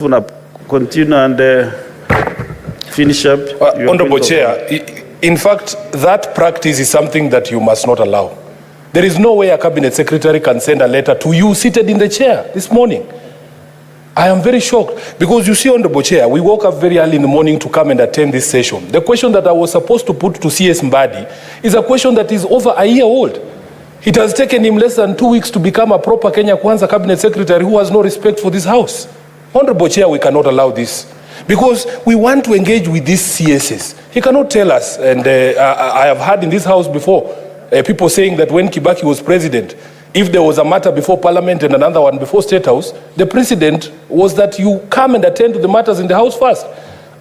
want to continue and finish up. Honorable Chair, in fact, that practice is something that you must not allow. There is no way a cabinet secretary can send a letter to you seated in the chair this morning. I am very shocked because you see, Honorable Chair, we woke up very early in the morning to come and attend this session. The question that I was supposed to put to CS MBADI is a question that is over a year old. It has taken him less than 2 weeks to become a proper Kenya Kwanza cabinet secretary who has no respect for this house. Honorable Chair, we cannot allow this because we want to engage with these CSs. He cannot tell us, and I have heard in this house before, people saying that when Kibaki was president, if there was a matter before Parliament and another one before State House, the precedent was that you come and attend to the matters in the House first.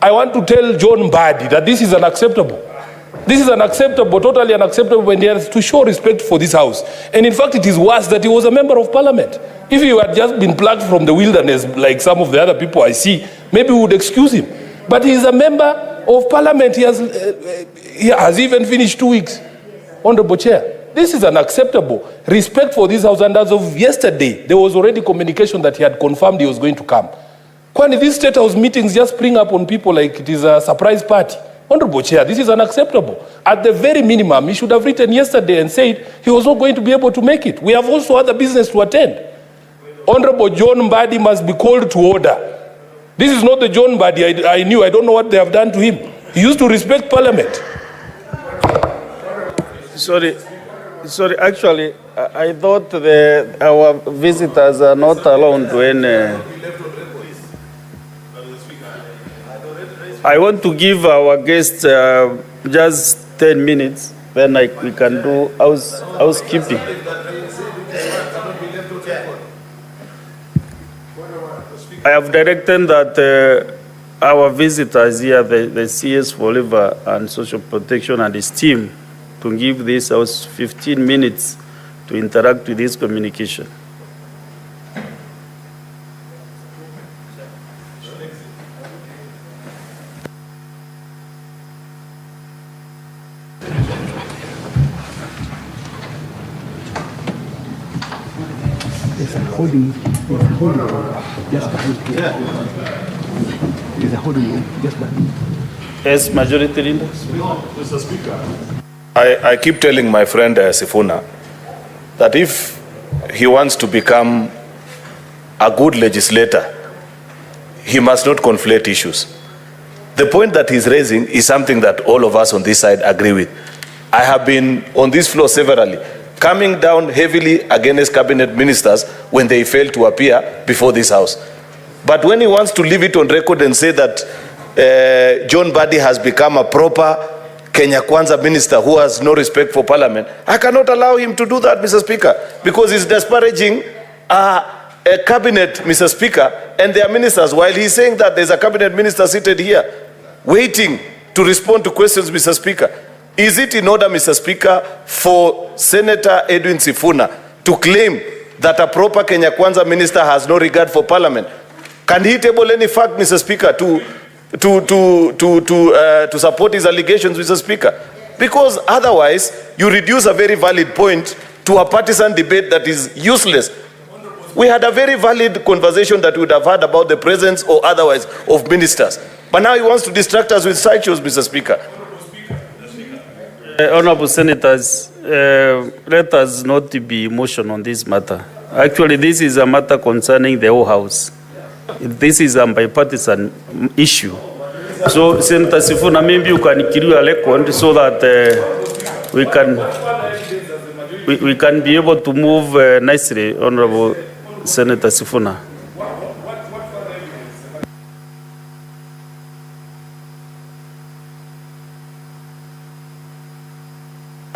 I want to tell John MBADI that this is unacceptable. This is unacceptable, totally unacceptable, when they are to show respect for this House. And in fact, it is worse that he was a member of Parliament. If he had just been plucked from the wilderness like some of the other people I see, maybe we would excuse him. But he is a member of Parliament. He has even finished 2 weeks. Honorable Chair, this is unacceptable. Respect for this House, and as of yesterday, there was already communication that he had confirmed he was going to come. When these State House meetings just spring up on people like it is a surprise party. Honorable Chair, this is unacceptable. At the very minimum, he should have written yesterday and said he was not going to be able to make it. We have also other business to attend. Honorable John MBADI must be called to order. This is not the John MBADI I knew. I don't know what they have done to him. He used to respect Parliament. Sorry, actually, I thought our visitors are not allowed to any. I want to give our guests just 10 minutes, then we can do housekeeping. I have directed that our visitors here, the CS for Labor and Social Protection and his team, to give this House 15 minutes to interact with this communication. There's a holding just behind here. There's a holding just behind. Yes, Majority Leader. Mr. Speaker, I keep telling my friend Sifuna that if he wants to become a good legislator, he must not conflate issues. The point that he's raising is something that all of us on this side agree with. I have been on this floor severally, coming down heavily against cabinet ministers when they fail to appear before this House. But when he wants to leave it on record and say that John MBADI has become a proper Kenya Kwanza minister who has no respect for Parliament, I cannot allow him to do that, Mr. Speaker, because he's disparaging a cabinet, Mr. Speaker, and their ministers, while he's saying that there's a cabinet minister seated here waiting to respond to questions, Mr. Speaker. Is it in order, Mr. Speaker, for Senator Edwin Sifuna to claim that a proper Kenya Kwanza minister has no regard for Parliament? Can he table any fact, Mr. Speaker, to support his allegations, Mr. Speaker? Because otherwise, you reduce a very valid point to a partisan debate that is useless. We had a very valid conversation that we would have had about the presence or otherwise of ministers. But now he wants to distract us with sideshows, Mr. Speaker. Honorable Senators, let us not be emotional on this matter. Actually, this is a matter concerning the whole House. This is a bipartisan issue. So, Senator Sifuna, maybe you can kill a record so that we can be able to move nicely, Honorable Senator Sifuna.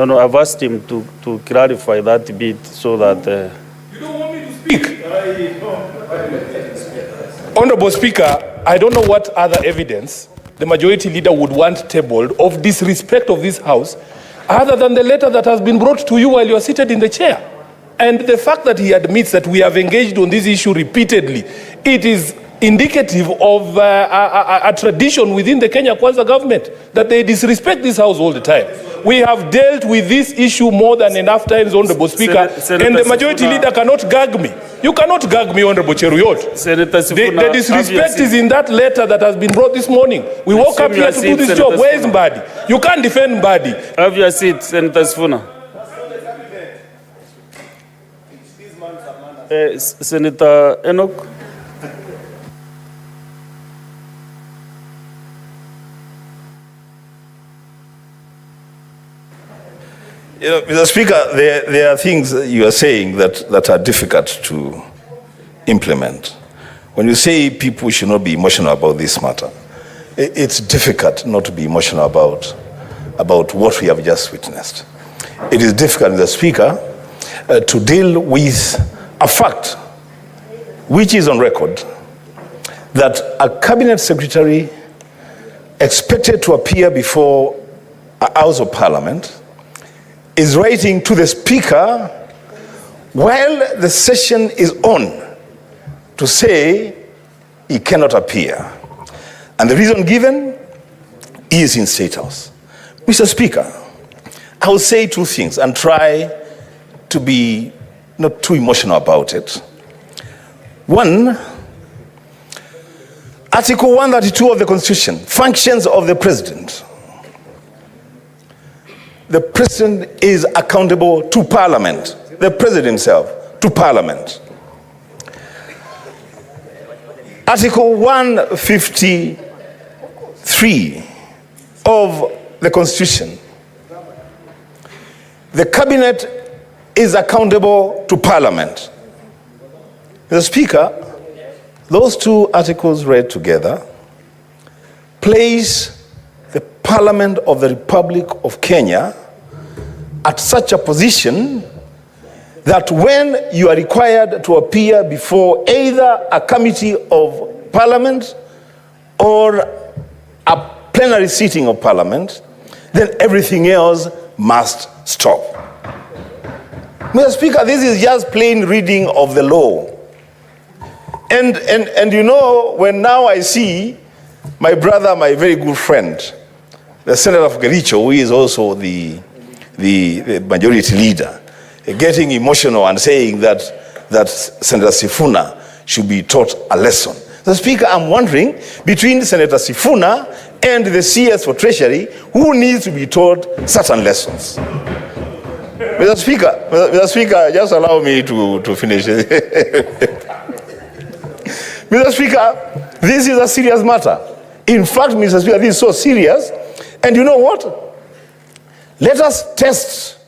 No, I've asked him to clarify that bit so that... You don't want me to speak? Honorable Speaker, I don't know what other evidence the majority leader would want tabled of disrespect of this House other than the letter that has been brought to you while you are seated in the chair. And the fact that he admits that we have engaged on this issue repeatedly, it is indicative of a tradition within the Kenya Kwanza government, that they disrespect this house all the time. We have dealt with this issue more than enough times, Honorable Speaker, and the majority leader cannot gag me. You cannot gag me, Honorable Cheruyot. The disrespect is in that letter that has been brought this morning. We woke up here to do this job. Where is MBADI? You can't defend MBADI. Have your seat, Senator Sifuna. Senator Enoch. You know, Mr. Speaker, there are things you are saying that are difficult to implement. When you say people should not be emotional about this matter, it's difficult not to be emotional about what we have just witnessed. It is difficult, Mr. Speaker, to deal with a fact which is on record, that a cabinet secretary expected to appear before a House of Parliament is writing to the Speaker while the session is on to say he cannot appear. And the reason given is in State House. Mr. Speaker, I will say two things and try to be not too emotional about it. One, Article 132 of the Constitution, functions of the President. The President is accountable to Parliament. The President himself to Parliament. Article 153 of the Constitution. The Cabinet is accountable to Parliament. Mr. Speaker, those two articles read together place the Parliament of the Republic of Kenya at such a position that when you are required to appear before either a committee of Parliament or a plenary sitting of Parliament, then everything else must stop. Mr. Speaker, this is just plain reading of the law. And you know, when now I see my brother, my very good friend, the Senator of Kericho, who is also the majority leader, getting emotional and saying that Senator Sifuna should be taught a lesson. The Speaker, I'm wondering, between Senator Sifuna and the CS for Treasury, who needs to be taught certain lessons? Mr. Speaker, just allow me to finish. Mr. Speaker, this is a serious matter. In fact, Mr. Speaker, this is so serious. And you know what? Let us test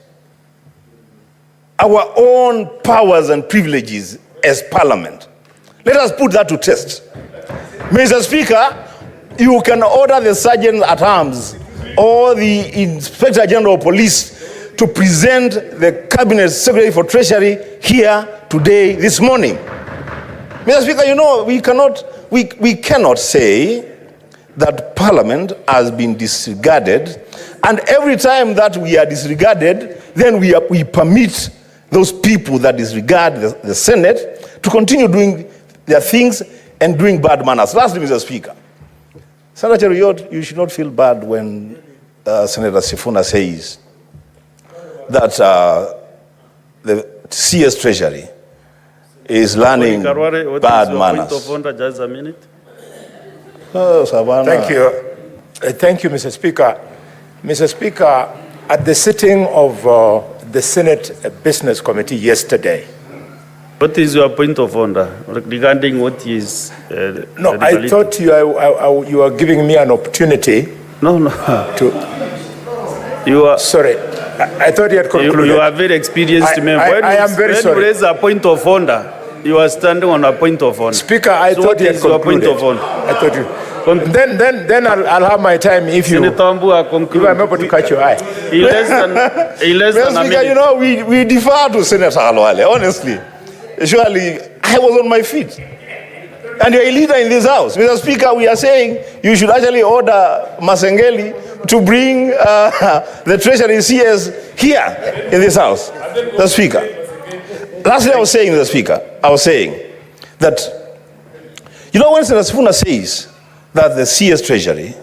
our own powers and privileges as Parliament. Let us put that to test. Mr. Speaker, you can order the Sergeant at Arms or the Inspector General of Police to present the Cabinet Secretary for Treasury here today, this morning. Mr. Speaker, you know, we cannot say that Parliament has been disregarded, and every time that we are disregarded, then we permit those people that disregard the Senate to continue doing their things and doing bad manners. Lastly, Mr. Speaker, Senator Cheruyot, you should not feel bad when Senator Sifuna says that the CS Treasury is learning bad manners. Point of order, just a minute. Oh, Savannah. Thank you. Thank you, Mr. Speaker. Mr. Speaker, at the sitting of the Senate Business Committee yesterday. What is your point of order regarding what is... No, I thought you were giving me an opportunity. No. To, you are... Sorry. I thought you had concluded. You are very experienced member. I am very sorry. When you raise a point of order, you are standing on a point of order. Speaker, I thought you had concluded. Your point of order? I thought you... Then I'll have my time if I'm able to catch your eye. Less than a minute. You know, we defer to Senator Alwale, honestly. Surely, I was on my feet. And you're a leader in this house. Mr. Speaker, we are saying you should actually order Masengeli to bring the Treasury CS here in this house. The Speaker. Lastly, I was saying that You know, when Senator Sifuna says that the CS Treasury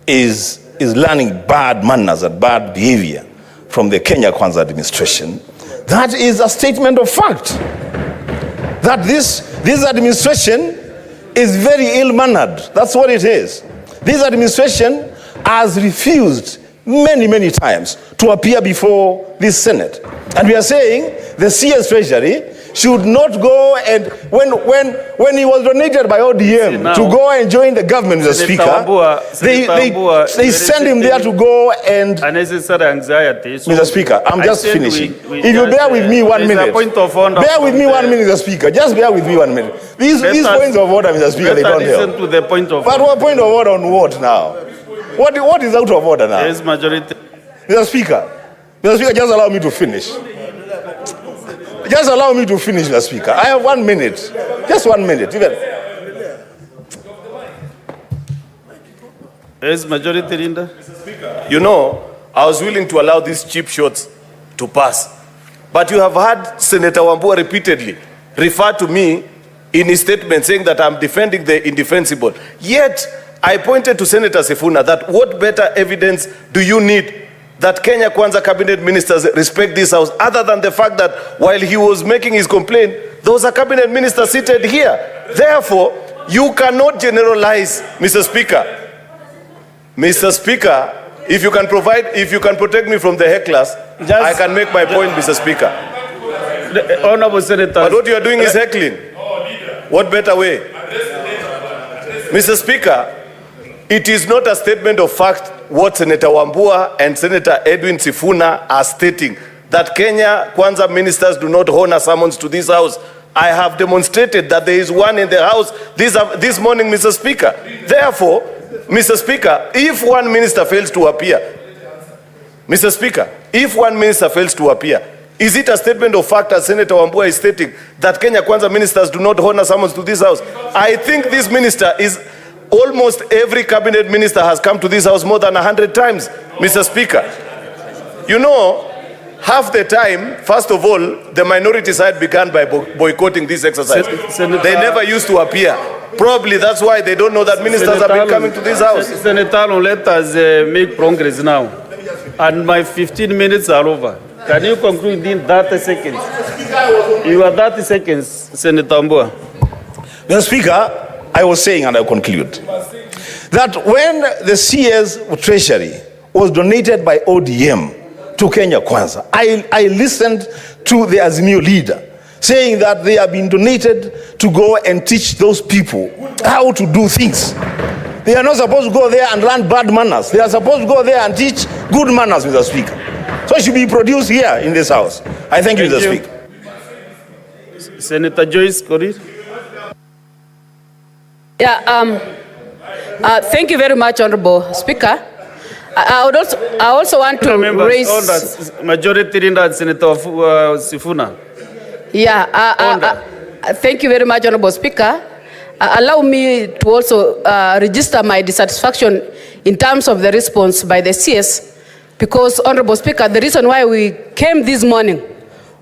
is learning bad manners and bad behavior from the Kenya Kwanza administration, that is a statement of fact. That this administration is very ill-mannered. That's what it is. This administration has refused many times to appear before this Senate. And we are saying the CS Treasury should not go, and when he was donated by ODM to go and join the government, Mr. Speaker, they send him there to go and... Unnecessary anxiety. So Mr. Speaker, I'm just finishing. If you bear with me 1 minute. Bear with me 1 minute, Mr. Speaker. Just bear with me 1 minute. These points of order, Mr. Speaker, they don't help. To the point of but what point of order on what now? What is out of order now? There is majority. Mr. Speaker, just allow me to finish. Just allow me to finish, Mr. Speaker. I have 1 minute. Just 1 minute. There is majority, Linda. You know, I was willing to allow these cheap shots to pass. But you have heard Senator Wambua repeatedly refer to me in his statement saying that I'm defending the indefensible. Yet, I pointed to Senator Sifuna that what better evidence do you need that Kenya Kwanza cabinet ministers respect this house, other than the fact that while he was making his complaint, there was a cabinet minister seated here. Therefore, you cannot generalize, Mr. Speaker. Mr. Speaker, if you can protect me from the hecklers, I can make my point, Mr. Speaker. The Honorable Senator. But what you are doing is heckling. What better way? Mr. Speaker, it is not a statement of fact what Senator Wambua and Senator Edwin Sifuna are stating, that Kenya Kwanza ministers do not honor summons to this house. I have demonstrated that there is one in the house this morning, Mr. Speaker. Therefore, Mr. Speaker, if one minister fails to appear, Mr. Speaker, if one minister fails to appear, is it a statement of fact, as Senator Wambua is stating, that Kenya Kwanza ministers do not honor summons to this house? I think this minister is... Almost every cabinet minister has come to this house more than 100 times, Mr. Speaker. You know, half the time, first of all, the minority side began by boycotting this exercise. They never used to appear. Probably that's why they don't know that ministers have been coming to this house. Senator, let us make progress now. And my 15 minutes are over. Can you conclude in 30 seconds? You are 30 seconds, Senator Wambua. Mr. Speaker, I was saying, and I'll conclude, that when the CS Treasury was donated by ODM to Kenya Kwanza, I listened to the Azimio leader saying that they have been donated to go and teach those people how to do things. They are not supposed to go there and learn bad manners. They are supposed to go there and teach good manners, Mr. Speaker. So it should be produced here in this house. I thank you, Mr. Speaker. Senator Joyce Korir. Yeah, thank you very much, Honorable Speaker. I also want to raise... Majority Leader and Senator Sifuna. Yeah, thank you very much, Honorable Speaker. Allow me to also register my dissatisfaction in terms of the response by the CS, because, Honorable Speaker, the reason why we came this morning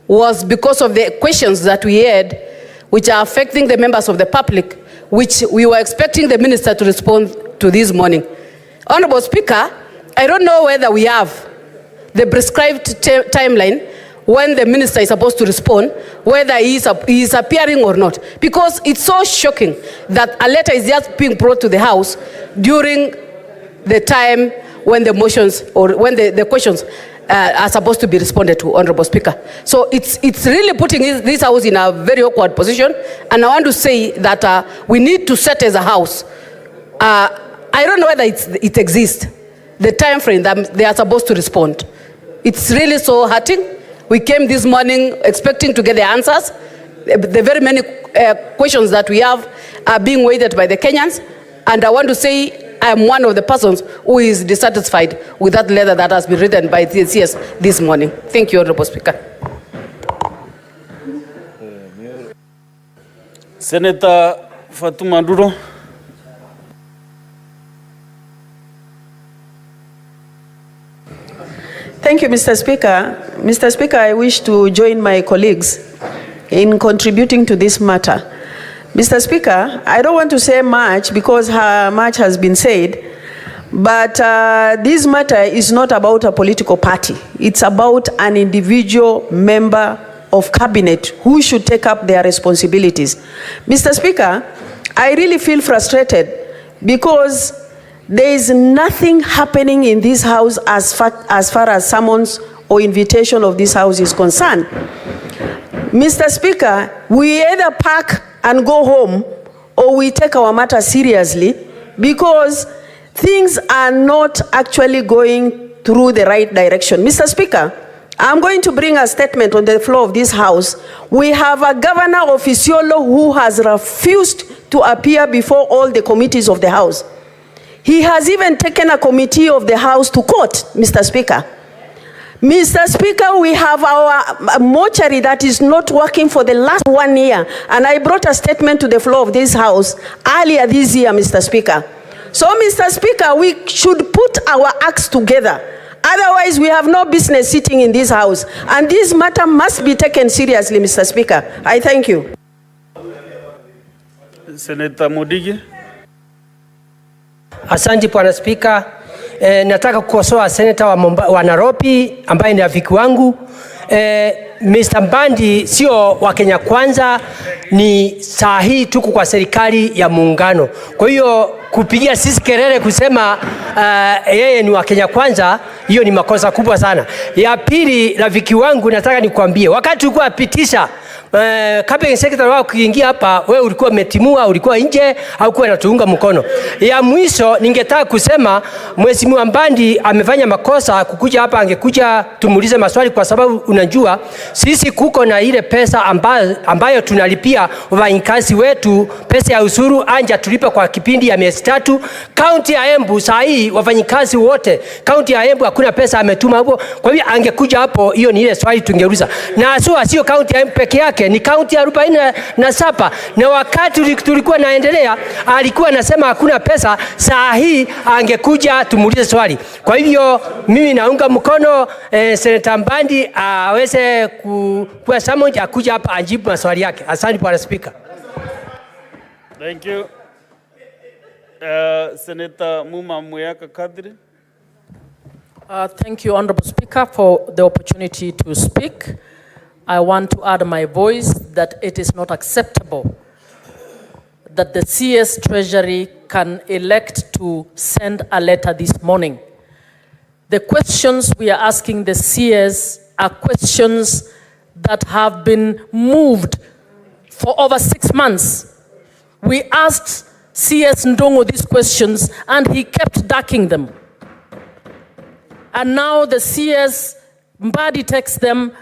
was because of the questions that we had, which are affecting the members of the public, which we were expecting the minister to respond to this morning. Honorable Speaker, I don't know whether we have the prescribed timeline when the minister is supposed to respond, whether he is appearing or not, because it's so shocking that a letter is just being brought to the House during the time when the motions or when the questions are supposed to be responded to, Honorable Speaker. So it's really putting this House in a very awkward position, and I want to say that we need to set as a House, I don't know whether it exists, the time frame that they are supposed to respond. It's really so hurting. We came this morning expecting to get the answers. The very many questions that we have are being weighted by the Kenyans, and I want to say I am one of the persons who is dissatisfied with that letter that has been written by the CS this morning. Thank you, Honorable Speaker. Senator Fatuma Nduro. Thank you, Mr. Speaker. Mr. Speaker, I wish to join my colleagues in contributing to this matter. Mr. Speaker, I don't want to say much because much has been said, but this matter is not about a political party. It's about an individual member of cabinet who should take up their responsibilities. Mr. Speaker, I really feel frustrated because there is nothing happening in this house as far as summons or invitation of this house is concerned. Mr. Speaker, we either pack and go home or we take our matter seriously because things are not actually going through the right direction. Mr. Speaker, I'm going to bring a statement on the floor of this house. We have a governor of Isiolo who has refused to appear before all the committees of the house. He has even taken a committee of the house to court, Mr. Speaker. Mr. Speaker, we have our mortuary that is not working for the last 1 year. And I brought a statement to the floor of this house earlier this year, Mr. Speaker. So, Mr. Speaker, we should put our acts together. Otherwise, we have no business sitting in this house. And this matter must be taken seriously, Mr. Speaker. I thank you. Senator Mudigi. Asante Bwana Spika. Nataka kukosoa seneta wa Nairobi ambaye ni rafiki wangu. Mr. Mbadi sio wa Kenya Kwanza, ni sahihi tuko kwa serikali ya muungano. Kwa hiyo kupigia sisi kelele kusema yeye ni wa Kenya Kwanza, hiyo ni makosa kubwa sana. Ya pili, rafiki wangu, nataka nikwambie wakati ulikuwa pitisha cabinet secretary wao kuingia hapa, wewe ulikuwa umetimua, ulikuwa nje au kuwa unatuunga mkono. Ya mwisho, ningetaka kusema Mheshimiwa Mbadi amefanya makosa kukuja hapa, angekuja tumuulize maswali, kwa sababu unajua sisi kuko na ile pesa ambayo tunalipia wafanyikazi wetu, pesa ya usuru anja tulipa kwa kipindi ya miezi 3. County ya Embu saa hii wafanyikazi wote county ya Embu hakuna pesa ametuma hapo. Kwa hivyo angekuja hapo, hiyo ni ile swali tungeuliza. Na sio county ya Embu peke yake, ni county ya 47. Na wakati tulikuwa naendelea alikuwa anasema hakuna pesa, saa hii angekuja tumuulize swali. Kwa hivyo mimi naunga mkono Senator Mbadi aweze kuwa summoned akuja hapa ajibu maswali yake. Asante Bwana Speaker. Thank you. Senator Muma Muyaka Kadri. Thank you, Honorable Speaker, for the opportunity to speak. I want to add my voice that it is not acceptable that the CS Treasury can elect to send a letter this morning. The questions we are asking the CS are questions that have been moved for over 6 months. We asked CS Ndongo these questions and he kept ducking them. And now the CS Mbadi takes them.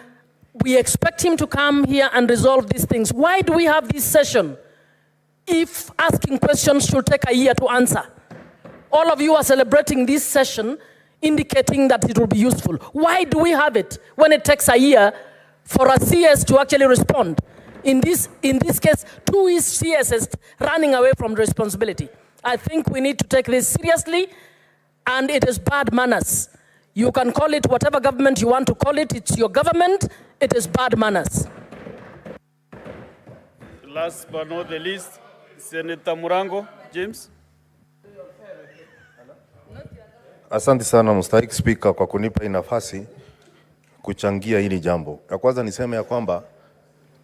We expect him to come here and resolve these things. Why do we have this session if asking questions should take a year to answer? All of you are celebrating this session, indicating that it will be useful. Why do we have it when it takes a year for a CS to actually respond? In this case, 2 CSs running away from responsibility. I think we need to take this seriously, and it is bad manners. You can call it whatever government you want to call it. It's your government. It is bad manners. Last but not the least, Senator Murango James. Asante sana Mstahiki Spika kwa kunipa hii nafasi kuchangia hili jambo. Ya kwanza niseme ya kwamba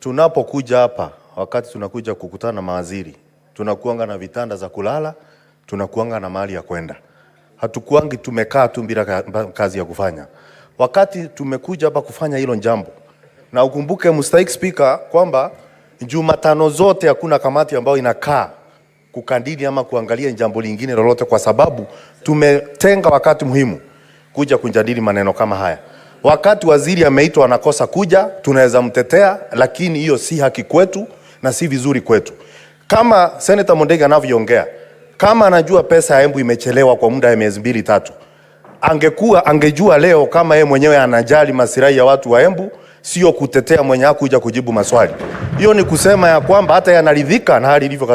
tunapokuja hapa, wakati tunakuja kukutana na mawaziri, tunakuanga na vitanda za kulala, tunakuanga na mahali ya kwenda. Hatukuangi tumekaa tu bila kazi ya kufanya. Wakati tumekuja hapa kufanya hilo jambo, na ukumbuke Mstahiki Spika kwamba Jumatano zote hakuna kamati ambayo inakaa kukandili ama kuangalia jambo lingine lolote, kwa sababu tumetenga wakati muhimu kuja kujadili maneno kama haya. Wakati waziri ameitwa anakosa kuja, tunaweza mtetea, lakini hiyo si haki kwetu na si vizuri kwetu. Kama Senator Mondega anavyoongea, kama anajua pesa ya Embu imechelewa kwa muda ya miezi 2-3, angejua leo kama yeye mwenyewe anajali masirai ya watu wa Embu, sio kutetea mwenye hakuja kujibu maswali. Hiyo ni kusema ya kwamba hata yanaridhika na hali ilivyo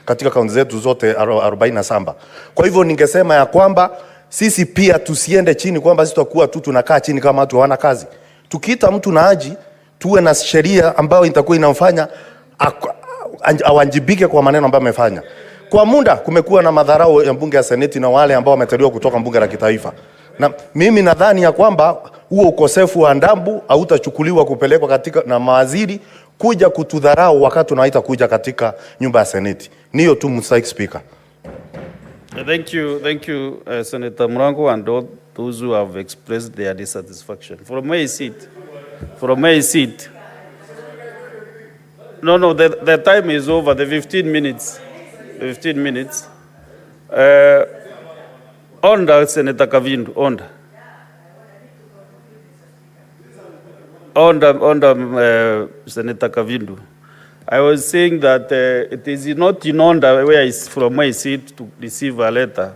katika kaunti zetu zote 47. Kwa hivyo ningesema ya kwamba sisi pia tusiende chini kwamba sisi tutakuwa tu tunakaa chini kama watu hawana kazi. Tukiita mtu na aji, tuwe na sheria ambayo itakuwa inamfanya awajibike kwa maneno ambayo amefanya. Kwa muda kumekuwa na madharau ya mbunge ya seneti na wale ambao wameteuliwa kutoka bunge la kitaifa. Na mimi nadhani ya kwamba huo ukosefu wa adabu hautachukuliwa kupelekwa katika na mawaziri kuja kutudharau wakati tunaita kuja katika nyumba ya seneti. Niyo tu, Mr. Speaker. Thank you, Senator Mrango and all those who have expressed their dissatisfaction. From where I sit, no, the time is over, the 15 minutes. Onda, Senator Kavindu, onda, Senator Kavindu. I was saying that it is not in Onda from where I sit to receive a letter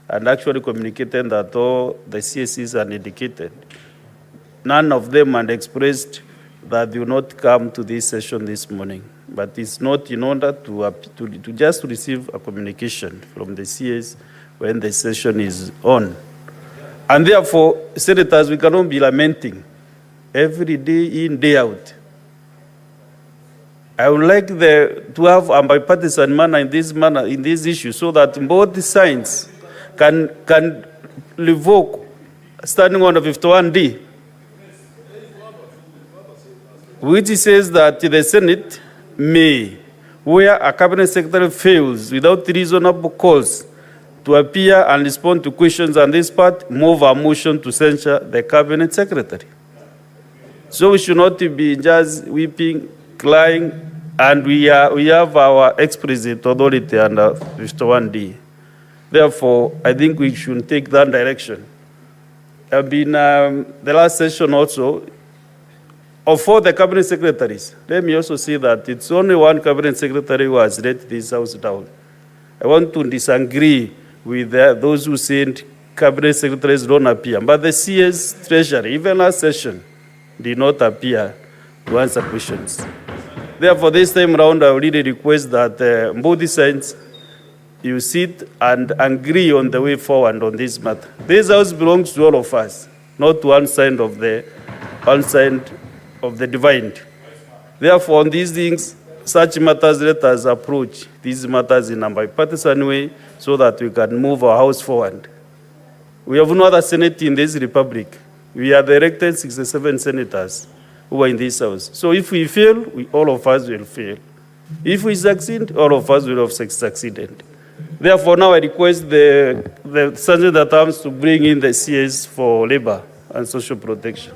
and actually communicating that all the CSCs are indicated. None of them had expressed that they will not come to this session this morning. But it's not in order to just receive a communication from the CS when the session is on. And therefore, senators, we cannot be lamenting every day in, day out. I would like to have a bipartisan manner in this issue so that both sides can revoke standing on the 51D, which says that the Senate may, where a cabinet secretary fails without reasonable cause to appear and respond to questions on this part, move a motion to censure the cabinet secretary. So we should not be just weeping, crying, and we have our explicit authority under 51D. Therefore, I think we should take that direction. In the last session also, of all the cabinet secretaries, let me also say that it's only one cabinet secretary who has let this house down. I want to disagree with those who said cabinet secretaries don't appear. But the CS Treasury, even last session, did not appear to answer questions. Therefore, this time around, I really request that both sides, you sit and agree on the way forward on this matter. This house belongs to all of us, not to one side of the divide. Therefore, on these things, such matters, let us approach these matters in a bipartisan way so that we can move our house forward. We have no other Senate in this republic. We are the elected 67 senators who are in this house. So if we fail, all of us will fail. If we succeed, all of us will have succeeded. Therefore, now I request the Senator at Arms to bring in the CS for labor and social protection.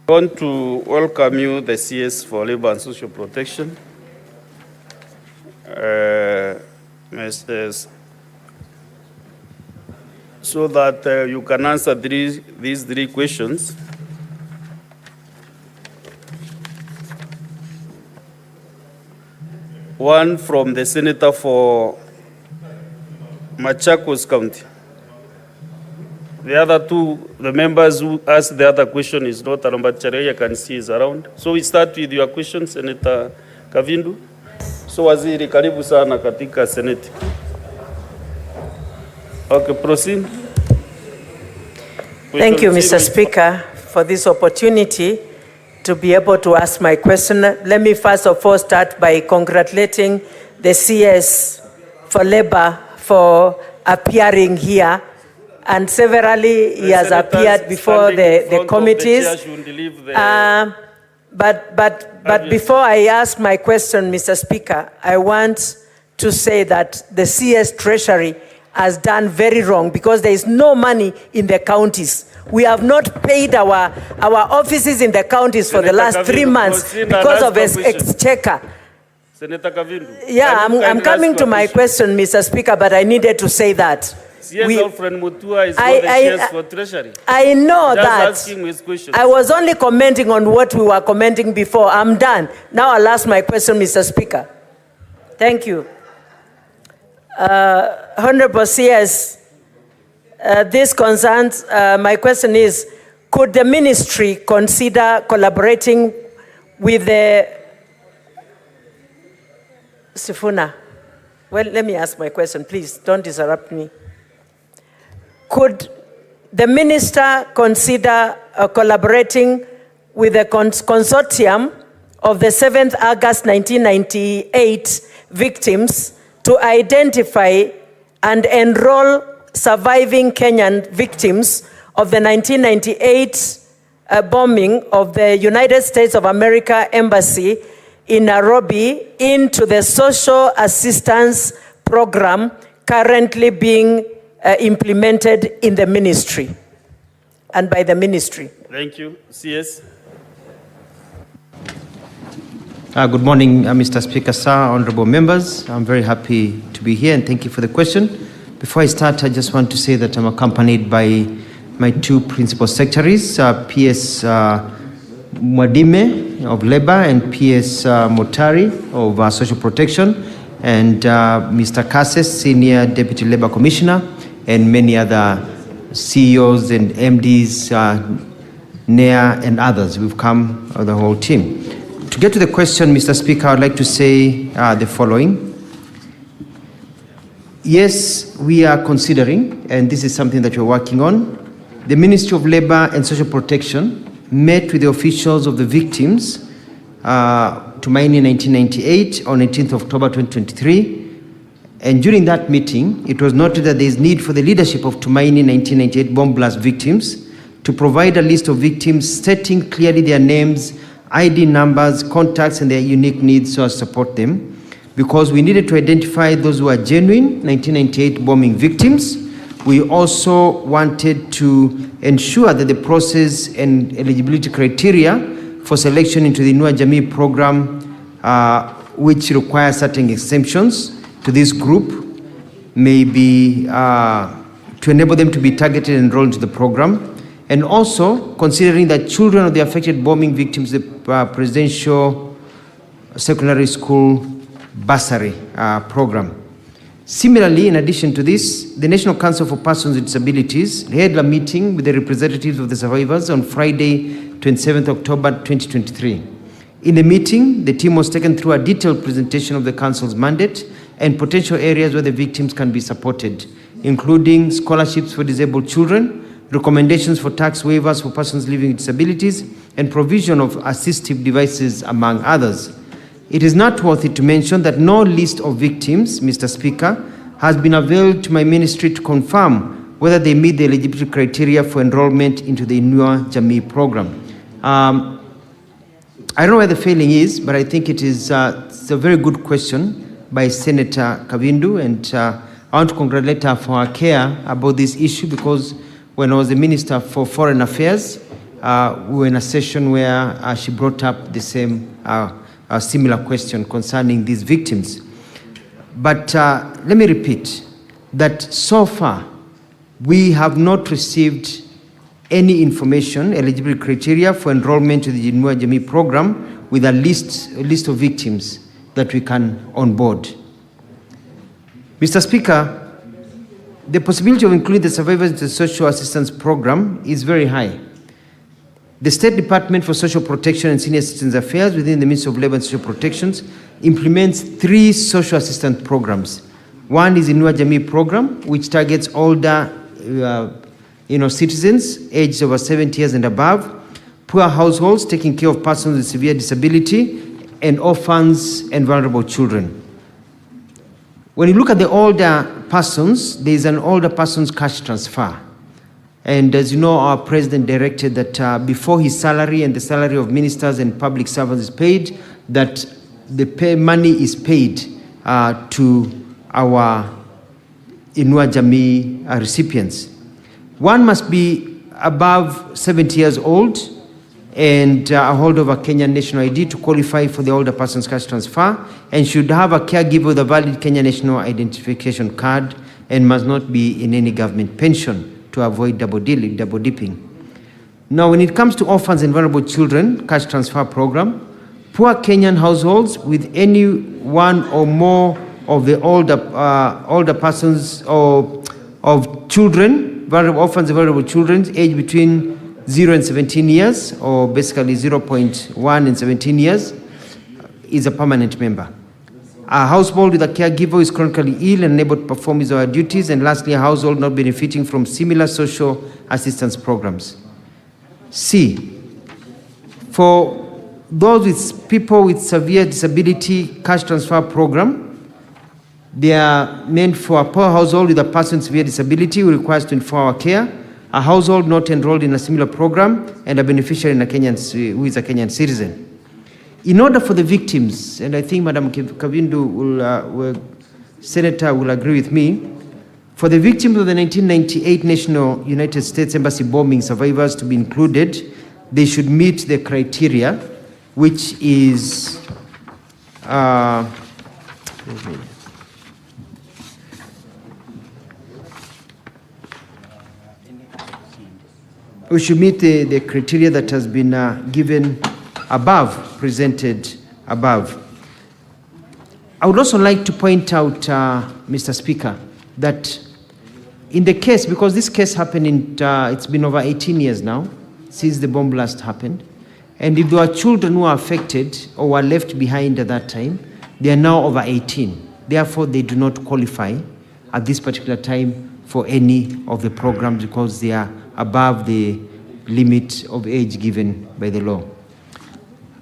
I want to welcome you, the CS for Labor and Social Protection. So that you can answer these three questions. One from the Senator for Machakos County. The other two, the members who asked the other question is not around, but I can see is around. So we start with your question, Senator Kavindu. So waziri, karibu sana katika Senate. Okay, proceed. Thank you, Mr. Speaker, for this opportunity to be able to ask my question. Let me first of all start by congratulating the CS for Labor for appearing here. And severally, he has appeared before the committees. But before I ask my question, Mr. Speaker, I want to say that the CS Treasury has done very wrong because there is no money in the counties. We have not paid our offices in the counties for the last 3 months because of exchequer. Senator Kavindu. Yeah, I'm coming to my question, Mr. Speaker, but I needed to say that. Yes, we- Alfred Mutua is I- not the I- shares for treasury. I know Just that. ask him his questions. I was only commenting on what we were commenting before. I'm done. Now I'll ask my question, Mr. Speaker. Thank you. Honorable CS, this concerns, my question is, could the ministry consider collaborating with the Sifuna? Well, let me ask my question, please. Don't interrupt me. Could the minister consider collaborating with the consortium of the 7th August 1998 victims to identify and enroll surviving Kenyan victims of the 1998 bombing of the United States of America Embassy in Nairobi into the social assistance program currently being implemented in the ministry and by the ministry? Thank you. CS. Good morning, Mr. Speaker, sir, honorable members. I'm very happy to be here and thank you for the question. Before I start, I just want to say that I'm accompanied by my two principal secretaries, PS Mwadime of Labor and PS Motari of Social Protection, and Mr. Kasses, Senior Deputy Labor Commissioner, and many other CEOs and MDs, NEA and others. We've come, the whole team. To get to the question, Mr. Speaker, I'd like to say the following. Yes, we are considering, and this is something that we're working on. The Ministry of Labor and Social Protection met with the officials of the victims Tumaini 1998 on 18th October 2023. And during that meeting, it was noted that there is need for the leadership of Tumaini 1998 bomb blast victims to provide a list of victims stating clearly their names, ID numbers, contacts, and their unique needs so as to support them. Because we needed to identify those who are genuine 1998 bombing victims. We also wanted to ensure that the process and eligibility criteria for selection into the Inua Jamii program, which requires certain exemptions to this group, may be to enable them to be targeted and enrolled into the program. And also considering that children of the affected bombing victims, the Presidential Secondary School Bursary program. Similarly, in addition to this, the National Council for Persons with Disabilities held a meeting with the representatives of the survivors on Friday, 27th October 2023. In the meeting, the team was taken through a detailed presentation of the Council's mandate and potential areas where the victims can be supported, including scholarships for disabled children, recommendations for tax waivers for persons living with disabilities, and provision of assistive devices, among others. It is noteworthy to mention that no list of victims, Mr. Speaker, has been availed to my ministry to confirm whether they meet the eligibility criteria for enrollment into the Inua Jamii program. I don't know where the failing is, but I think it's a very good question by Senator Kavindu, and I want to congratulate her for her care about this issue, because when I was the Minister for Foreign Affairs, we were in a session where she brought up the same a similar question concerning these victims. But let me repeat that so far we have not received any information, eligibility criteria for enrollment to the Inua Jamii program with a list of victims that we can onboard. Mr. Speaker, the possibility of including the survivors in the social assistance program is very high. The State Department for Social Protection and Senior Citizens Affairs within the Ministry of Labor and Social Protections implements 3 social assistance programs. One is the Inua Jamii program, which targets older citizens aged over 70 years and above, poor households taking care of persons with severe disability, and orphans and vulnerable children. When you look at the older persons, there is an older persons cash transfer. And as you know, our president directed that before his salary and the salary of ministers and public servants is paid, that the money is paid to our Inua Jamii recipients. One must be above 70 years old and a holder of a Kenyan national ID to qualify for the older person's cash transfer, and should have a caregiver with a valid Kenyan national identification card and must not be in any government pension to avoid double dipping. Now, when it comes to orphans and vulnerable children cash transfer program, poor Kenyan households with any one or more of the older persons or of children, orphans and vulnerable children aged between 0 and 17 years, or basically 0.1 and 17 years, is a permanent member. A household with a caregiver is chronically ill and unable to perform his or her duties, and lastly, a household not benefiting from similar social assistance programs. C, for those with people with severe disability cash transfer program, they are meant for a poor household with a person with severe disability who requires 24-hour care, a household not enrolled in a similar program, and a beneficiary in who is a Kenyan citizen. In order for the victims, and I think Madam Kavindu Senator will agree with me, for the victims of the 1998 National United States Embassy bombing survivors to be included, they should meet the criteria, which is we should meet the criteria that has been given above, presented above. I would also like to point out, Mr. Speaker, that in the case, because this case happened it's been over 18 years now since the bomb blast happened, and if there are children who are affected or were left behind at that time, they are now over 18. Therefore, they do not qualify at this particular time for any of the programs because they are above the limit of age given by the law.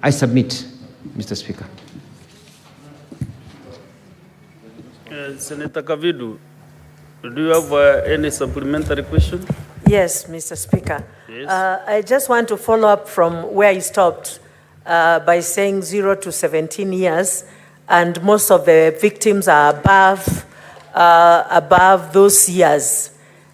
I submit, Mr. Speaker. Senator Kavidu, do you have any supplementary question? Yes, Mr. Speaker. Yes. I just want to follow up from where he stopped by saying 0 to 17 years, and most of the victims are above those years.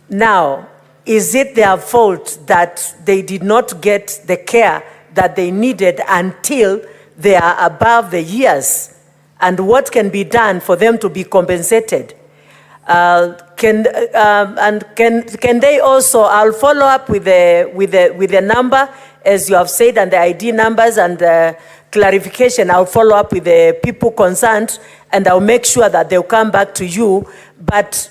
Now, is it their fault that they did not get the care that they needed until they are above the years? And what can be done for them to be compensated? Can they also? I'll follow up with the number, as you have said, and the ID numbers and the clarification. I'll follow up with the people concerned, and I'll make sure that they'll come back to you. But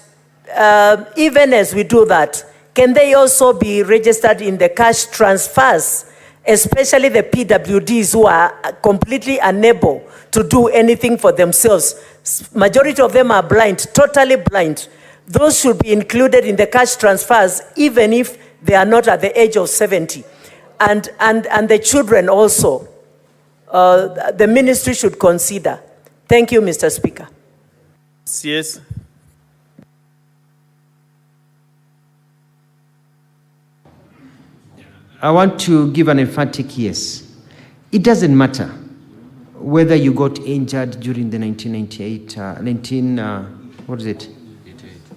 even as we do that, can they also be registered in the cash transfers, especially the PWDs who are completely unable to do anything for themselves? Majority of them are blind, totally blind. Those should be included in the cash transfers, even if they are not at the age of 70. And the children also, the ministry should consider. Thank you, Mr. Speaker. Yes. I want to give an emphatic yes. It doesn't matter whether you got injured during the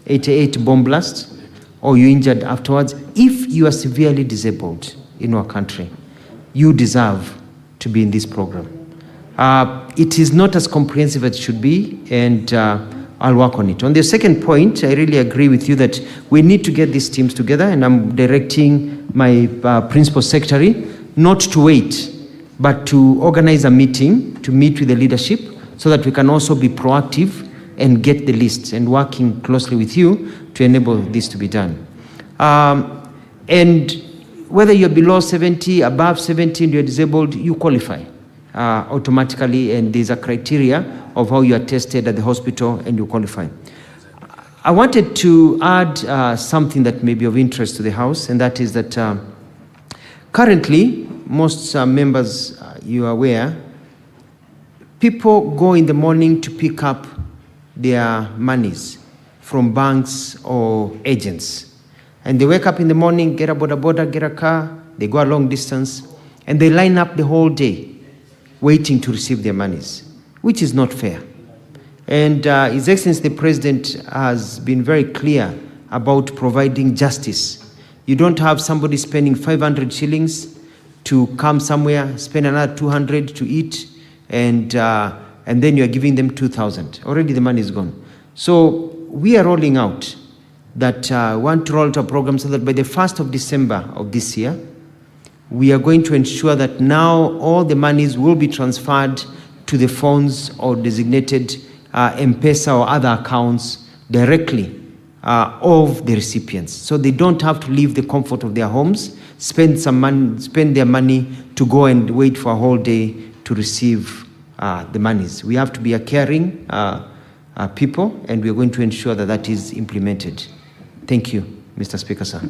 88 bomb blast, or you injured afterwards. If you are severely disabled in our country, you deserve to be in this program. It is not as comprehensive as it should be, and I'll work on it. On the second point, I really agree with you that we need to get these teams together, and I'm directing my principal secretary not to wait, but to organize a meeting to meet with the leadership so that we can also be proactive and get the list, and working closely with you to enable this to be done. And whether you're below 70, above 70, and you're disabled, you qualify automatically, and there's a criteria of how you are tested at the hospital and you qualify. I wanted to add something that may be of interest to the House, and that is that currently, most members, you are aware, people go in the morning to pick up their monies from banks or agents. And they wake up in the morning, get a boda, get a car, they go a long distance, and they line up the whole day waiting to receive their monies, which is not fair. And His Excellency the President has been very clear about providing justice. You don't have somebody spending 500 shillings to come somewhere, spend another 200 to eat, and then you are giving them 2,000. Already the money is gone. So we are rolling out that want to roll out a program so that by the 1st of December of this year, we are going to ensure that now all the monies will be transferred to the phones or designated M-Pesa or other accounts directly of the recipients. So they don't have to leave the comfort of their homes, spend their money to go and wait for a whole day to receive the monies. We have to be a caring people, and we are going to ensure that that is implemented. Thank you, Mr. Speaker, sir.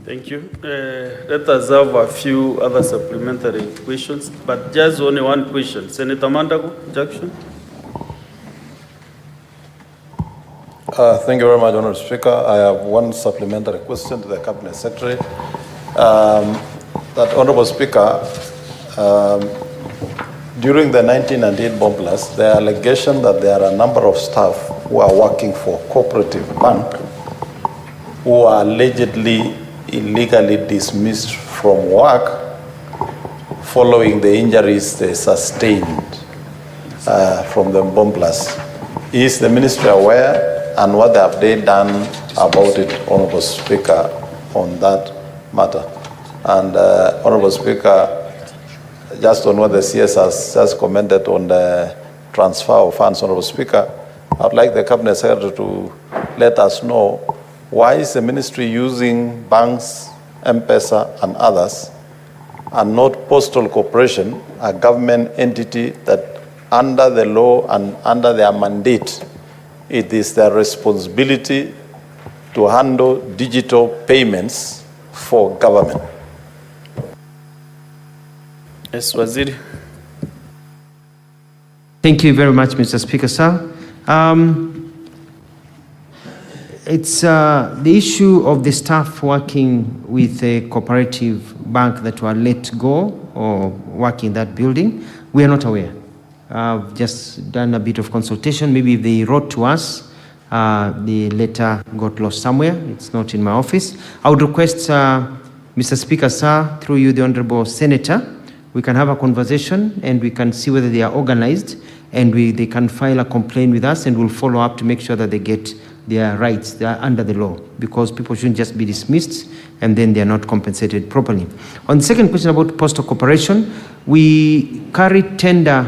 Thank you. Let us have a few other supplementary questions, but just only one question. Senator Mandago, Jackson. Thank you very much, Honourable Speaker. I have one supplementary question to the Cabinet Secretary. That Honourable Speaker, during the 1998 bomb blast, the allegation that there are a number of staff who are working for Cooperative Bank who are allegedly illegally dismissed from work following the injuries they sustained from the bomb blast. Is the Ministry aware, and what have they done about it, Honourable Speaker, on that matter? And Honourable Speaker, just on what the CS has just commented on the transfer of funds, Honourable Speaker, I would like the Cabinet Secretary to let us know why is the Ministry using banks, M-Pesa and others, and not Postal Corporation, a government entity that under the law and under their mandate, it is their responsibility to handle digital payments for government. Yes, Waziri. Thank you very much, Mr. Speaker, sir. It's the issue of the staff working with a cooperative bank that were let go or work in that building. We are not aware. I've just done a bit of consultation. Maybe if they wrote to us, the letter got lost somewhere. It's not in my office. I would request, Mr. Speaker, sir, through you, the Honorable Senator, we can have a conversation and we can see whether they are organized, and they can file a complaint with us, and we'll follow up to make sure that they get their rights. They are under the law, because people shouldn't just be dismissed and then they are not compensated properly. On the second question about Postal Corporation, we carry tender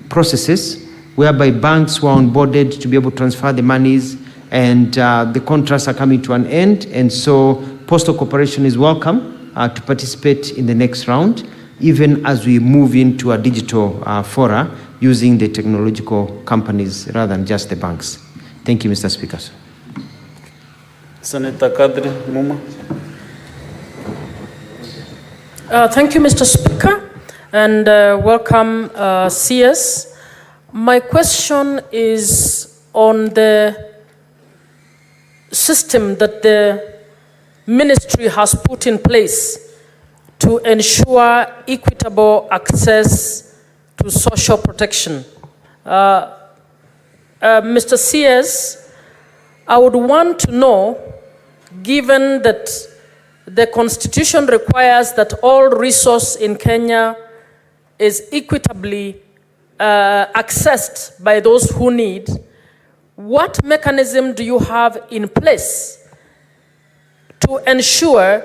processes whereby banks were onboarded to be able to transfer the monies, and the contracts are coming to an end, and so Postal Corporation is welcome to participate in the next round, even as we move into a digital fora using the technological companies rather than just the banks. Thank you, Mr. Speaker. Senator Kadri Muma. Thank you, Mr. Speaker, and welcome, CS. My question is on the system that the Ministry has put in place to ensure equitable access to social protection. Mr. CS, I would want to know, given that the Constitution requires that all resource in Kenya is equitably accessed by those who need, what mechanism do you have in place to ensure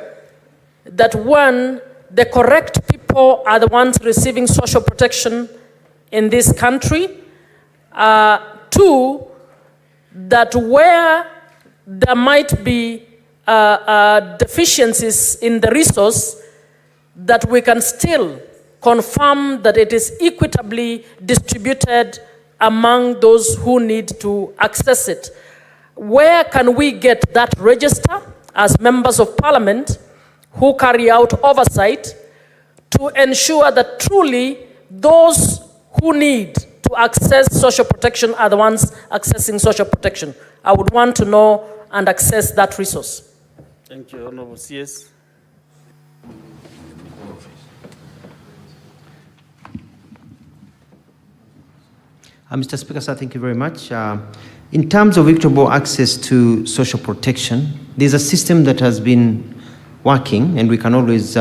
that, one, the correct people are the ones receiving social protection in this country, two, that where there might be deficiencies in the resource, that we can still confirm that it is equitably distributed among those who need to access it. Where can we get that register as members of parliament who carry out oversight to ensure that truly those who need to access social protection are the ones accessing social protection? I would want to know and access that resource. Thank you, Honorable CS. Mr. Speaker, sir, thank you very much. In terms of equitable access to social protection, there's a system that has been working, and we can always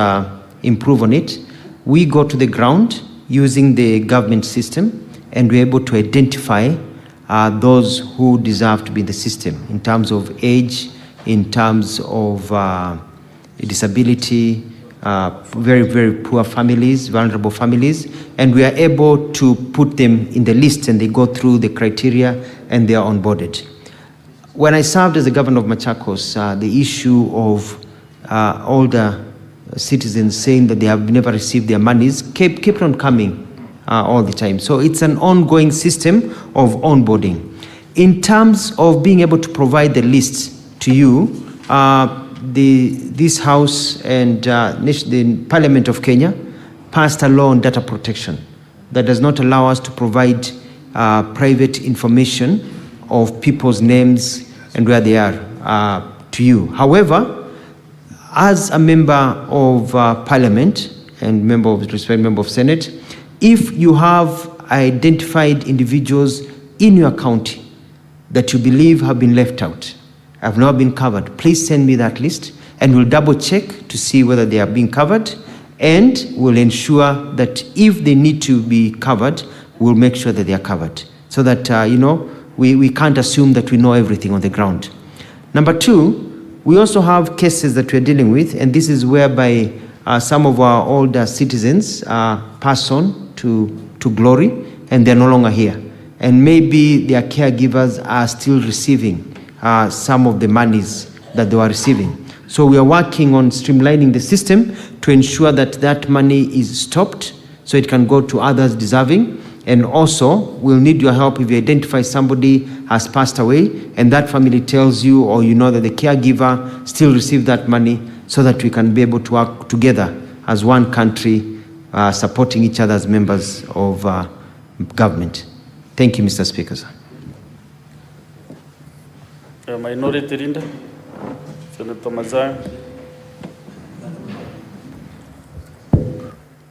improve on it. We go to the ground using the government system, and we're able to identify those who deserve to be in the system in terms of age, in terms of disability, very, very poor families, vulnerable families, and we are able to put them in the list and they go through the criteria and they are onboarded. When I served as the governor of Machakos, the issue of older citizens saying that they have never received their monies kept on coming all the time. So it's an ongoing system of onboarding. In terms of being able to provide the list to you, this House and the Parliament of Kenya passed a law on data protection that does not allow us to provide private information of people's names and where they are to you. However, as a member of Parliament and member of Senate, if you have identified individuals in your county that you believe have been left out, have not been covered, please send me that list and we'll double check to see whether they are being covered, and we'll ensure that if they need to be covered, we'll make sure that they are covered, so that we can't assume that we know everything on the ground. Number two, we also have cases that we're dealing with, and this is whereby some of our older citizens pass on to glory and they're no longer here, and maybe their caregivers are still receiving some of the monies that they were receiving. So we are working on streamlining the system to ensure that that money is stopped so it can go to others deserving. And also, we'll need your help if you identify somebody has passed away and that family tells you, or you know that the caregiver still received that money, so that we can be able to work together as one country, supporting each other as members of government. Thank you, Mr. Speaker. Minority Leader, Senator Mazayo.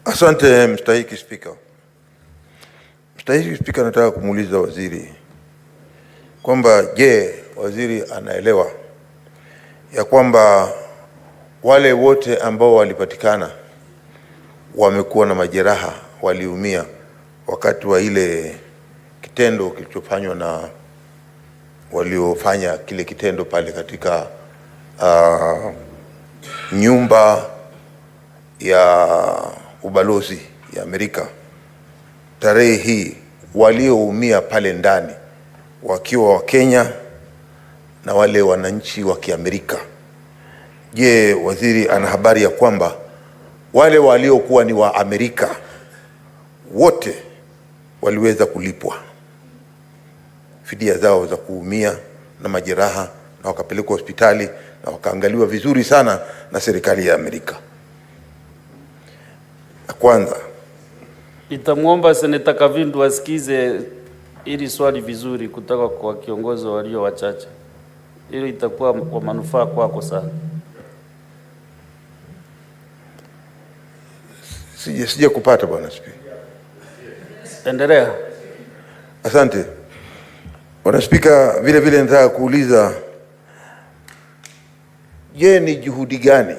Asante mstahiki Spika. Mstahiki Spika, nataka kumuuliza waziri kwamba je, waziri anaelewa ya kwamba wale wote ambao walipatikana wamekuwa na majeraha, waliumia wakati wa ile kitendo kilichofanywa na waliofanya kile kitendo pale katika nyumba ya ubalozi ya Amerika tarehe hii, walioumia pale ndani wakiwa wa Kenya na wale wananchi wa Kiamerika. Je, waziri ana habari ya kwamba wale waliokuwa ni wa Amerika wote waliweza kulipwa fidia zao za kuumia na majeraha na wakapelekwa hospitali na wakaangaliwa vizuri sana na serikali ya Amerika? Kwanza nitamwomba Seneta Kavindu asikize ili swali vizuri kutoka kwa kiongozi walio wachache. Hilo itakuwa kwa manufaa kwako sana. Sija kupata bwana Spika. Endelea. Asante. Bwana Spika, vile vile nataka kuuliza, je, ni juhudi gani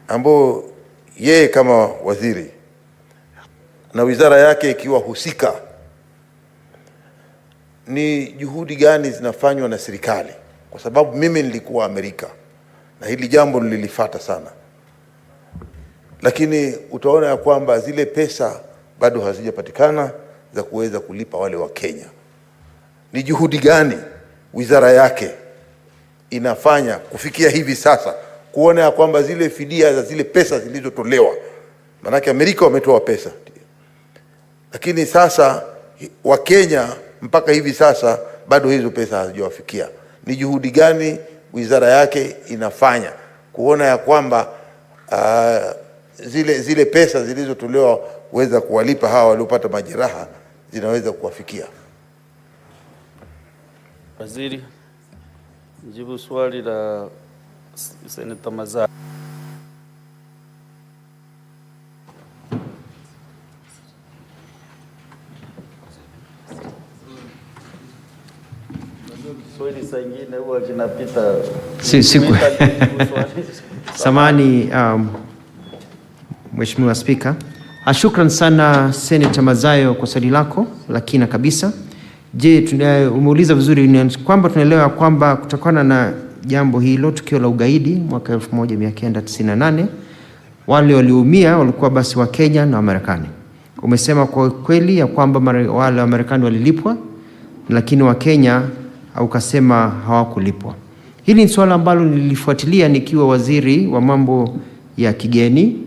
ambao yeye kama waziri na wizara yake ikiwa husika, ni juhudi gani zinafanywa na serikali? Kwa sababu mimi nilikuwa Amerika na hili jambo nililifuata sana, lakini utaona ya kwamba zile pesa bado hazijapatikana za kuweza kulipa wale wa Kenya. Ni juhudi gani wizara yake inafanya kufikia hivi sasa kuona ya kwamba zile fidia za zile pesa zilizotolewa, manake Amerika wametoa pesa, lakini sasa wa Kenya mpaka hivi sasa bado hizo pesa hazijawafikia? Ni juhudi gani wizara yake inafanya kuona ya kwamba zile pesa zilizotolewa kuweza kuwalipa hawa waliopata majeraha zinaweza kuwafikia? Waziri, jibu swali la Senator Mazayo. Swali singine huwa kinapita. Siku. Samani, Mheshimiwa Spika. Shukran sana Senator Mazayo kwa swali lako la kina kabisa. Je, umeuliza vizuri, ni kwamba tunaelewa kwamba kutokana na jambo hilo, tukio la ugaidi mwaka 1998, wale walioumia walikuwa basi wa Kenya na Marekani. Umesema kwa kweli ya kwamba wale wa Marekani walilipwa, lakini wa Kenya ukasema hawakulipwa. Hili ni swala ambalo nilifuatilia nikiwa waziri wa mambo ya kigeni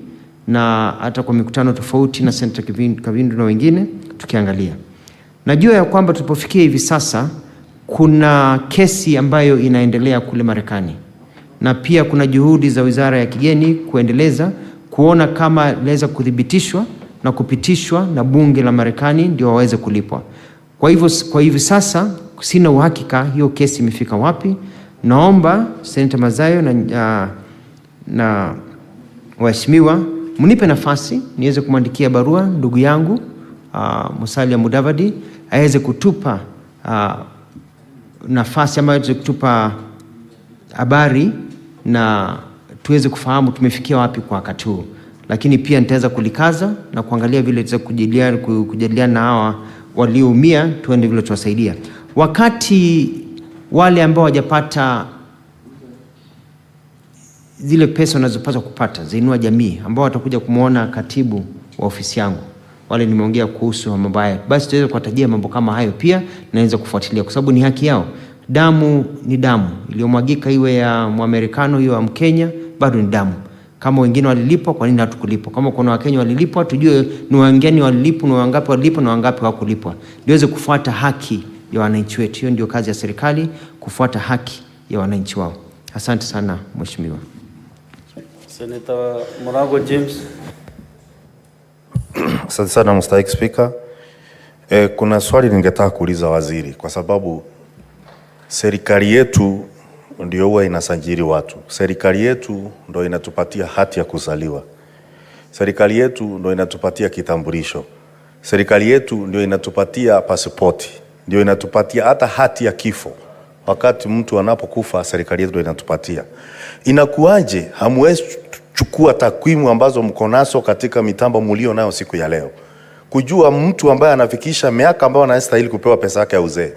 na hata kwa mikutano tofauti na Senator Kavindu na wengine tukiangalia. Najua ya kwamba tulipofikia hivi sasa kuna kesi ambayo inaendelea kule Marekani. Na pia kuna juhudi za Wizara ya Kigeni kuendeleza kuona kama inaweza kuthibitishwa na kupitishwa na bunge la Marekani ndio waweze kulipwa. Kwa hivyo sasa sina uhakika hiyo kesi imefika wapi. Naomba Senator Mazayo na waheshimiwa mnipe nafasi niweze kumwandikia barua ndugu yangu Musalia Mudavadi aweze kutupa nafasi ambayo tuweze kutupa habari na tuweze kufahamu tumefikia wapi kwa wakati huu. Lakini pia nitaweza kulikaza na kuangalia vile tutaweza kujadiliana na hawa walioumia, tuende vile tuwasaidia. Wakati wale ambao hawajapata zile pesa wanazopaswa kupata za Inua Jamii, ambao watakuja kumuona katibu wa ofisi yangu, wale nimeongea kuhusu mambo haya, basi tuweze kuwatajia mambo kama hayo pia, naweza kufuatilia kwa sababu ni haki yao. Damu ni damu, iliyomwagika iwe ya Mwamerikano iwe ya Mkenya, bado ni damu. Kama wengine walilipwa, kwa nini hatukulipwa? Kama kuna Wakenya walilipwa, tujue ni wengine walilipwa, ni wangapi walilipwa na wangapi hawakulipwa. Niweze kufuata haki ya wananchi wetu. Hiyo ndio kazi ya serikali, kufuata haki ya wananchi wao. Asante sana mheshimiwa. Senator Murago James. Asante sana Mr. Speaker. Kuna swali ningetaka kuuliza waziri kwa sababu serikali yetu ndio huwa inasajili watu. Serikali yetu ndio inatupatia hati ya kuzaliwa. Serikali yetu ndio inatupatia kitambulisho. Serikali yetu ndio inatupatia pasipoti. Ndio inatupatia hata hati ya kifo. Wakati mtu anapokufa serikali yetu ndio inatupatia. Inakuaje hamwezi chukua takwimu ambazo mko nazo katika mitambo mlio nayo siku ya leo, kujua mtu ambaye anafikisha miaka ambayo anastahili kupewa pesa yake ya uzee,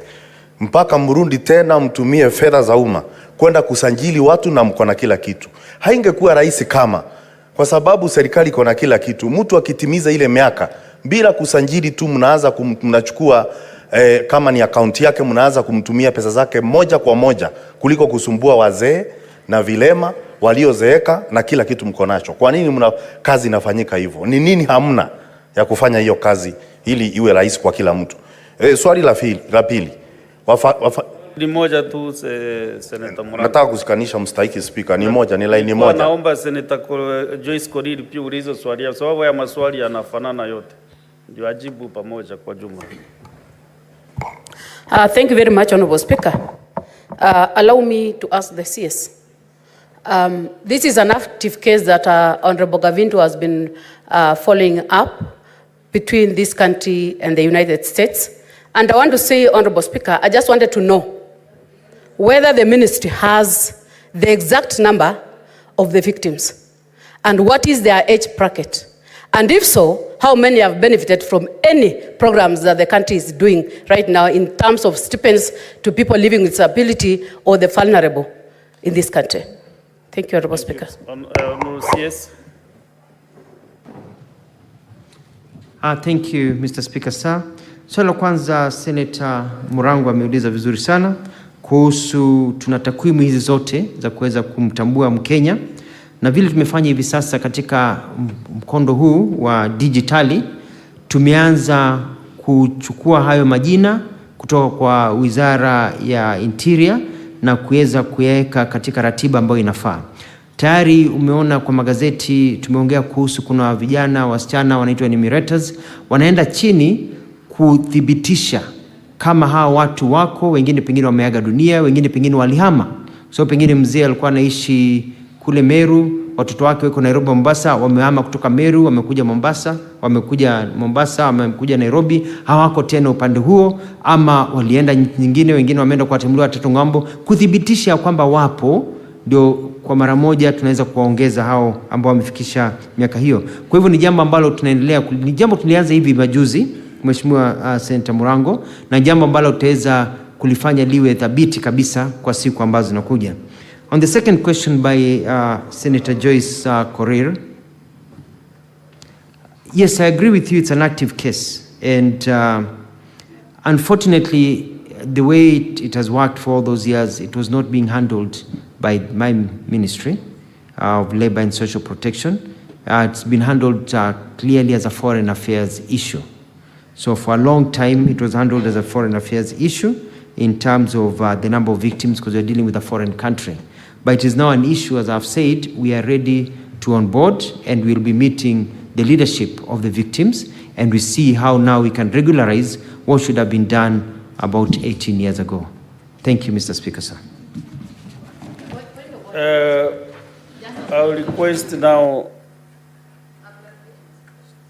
mpaka mrundi tena mtumie fedha za umma kwenda kusajili watu na mko na kila kitu? Haingekuwa rahisi kama, kwa sababu serikali iko na kila kitu, mtu akitimiza ile miaka bila kusajili tu mnaanza mnachukua kama ni akaunti yake mnaanza kumtumia pesa zake moja kwa moja, kuliko kusumbua wazee na vilema waliozeeka na kila kitu mko nacho. Kwa nini kazi inafanyika hivyo? Ni nini hamna ya kufanya hiyo kazi ili iwe rahisi kwa kila mtu? Swali la pili. Ni moja tu Senator Murago. Nataka kusikanisha Mr. Speaker, ni moja, ni line moja. Naomba Senator Joyce Korir pia ulizo swali kwa sababu ya maswali yanafanana yote. Ndio ajibu pamoja kwa jumla. Thank you very much, Honorable Speaker. Allow me to ask the CS. This is an active case that Honorable Gavindu has been following up between this country and the United States. And I want to say, Honorable Speaker, I just wanted to know whether the ministry has the exact number of the victims and what is their age bracket. And if so, how many have benefited from any programs that the country is doing right now in terms of stipends to people living with disability or the vulnerable in this country? Thank you, Honorable Speaker. CS. Thank you, Mr. Speaker, sir. Swali la kwanza Senator Murango ameuliza vizuri sana kuhusu tuna takwimu hizi zote za kuweza kumtambua Mkenya, na vile tumefanya hivi sasa katika mkondo huu wa digitali, tumeanza kuchukua hayo majina kutoka kwa Wizara ya Interior na kuweza kuyaweka katika ratiba ambayo inafaa. Tayari umeona kwa magazeti tumeongea kuhusu kuna vijana wasichana wanaitwa enumerators, wanaenda chini kuthibitisha kama hawa watu wako, wengine pengine wameaga dunia, wengine pengine walihama. So pengine mzee alikuwa anaishi kule Meru, watoto wake wako Nairobi, Mombasa, wamehama kutoka Meru, wamekuja Mombasa, wamekuja Nairobi, hawako tena upande huo, ama walienda nyingine, wengine wameenda kuwatembelea watoto ngambo, kuthibitisha kwamba wapo, ndio kwa mara moja tunaweza kuwaongeza hao ambao wamefikisha miaka hiyo. Kwa hivyo ni jambo ambalo tunaendelea, ni jambo tulianza hivi majuzi Mheshimiwa Senator Murango, na jambo ambalo tutaweza kulifanya liwe thabiti kabisa kwa siku ambazo zinakuja. On the second question by Senator Joyce Korir, yes, I agree with you, it's an active case. And unfortunately, the way it has worked for all those years, it was not being handled by my Ministry of Labor and Social Protection. It's been handled clearly as a foreign affairs issue. So for a long time, it was handled as a foreign affairs issue in terms of the number of victims, because we're dealing with a foreign country. But it is now an issue, as I've said, we are ready to onboard, and we'll be meeting the leadership of the victims, and we see how now we can regularize what should have been done about 18 years ago. Thank you, Mr. Speaker, sir. I'll request now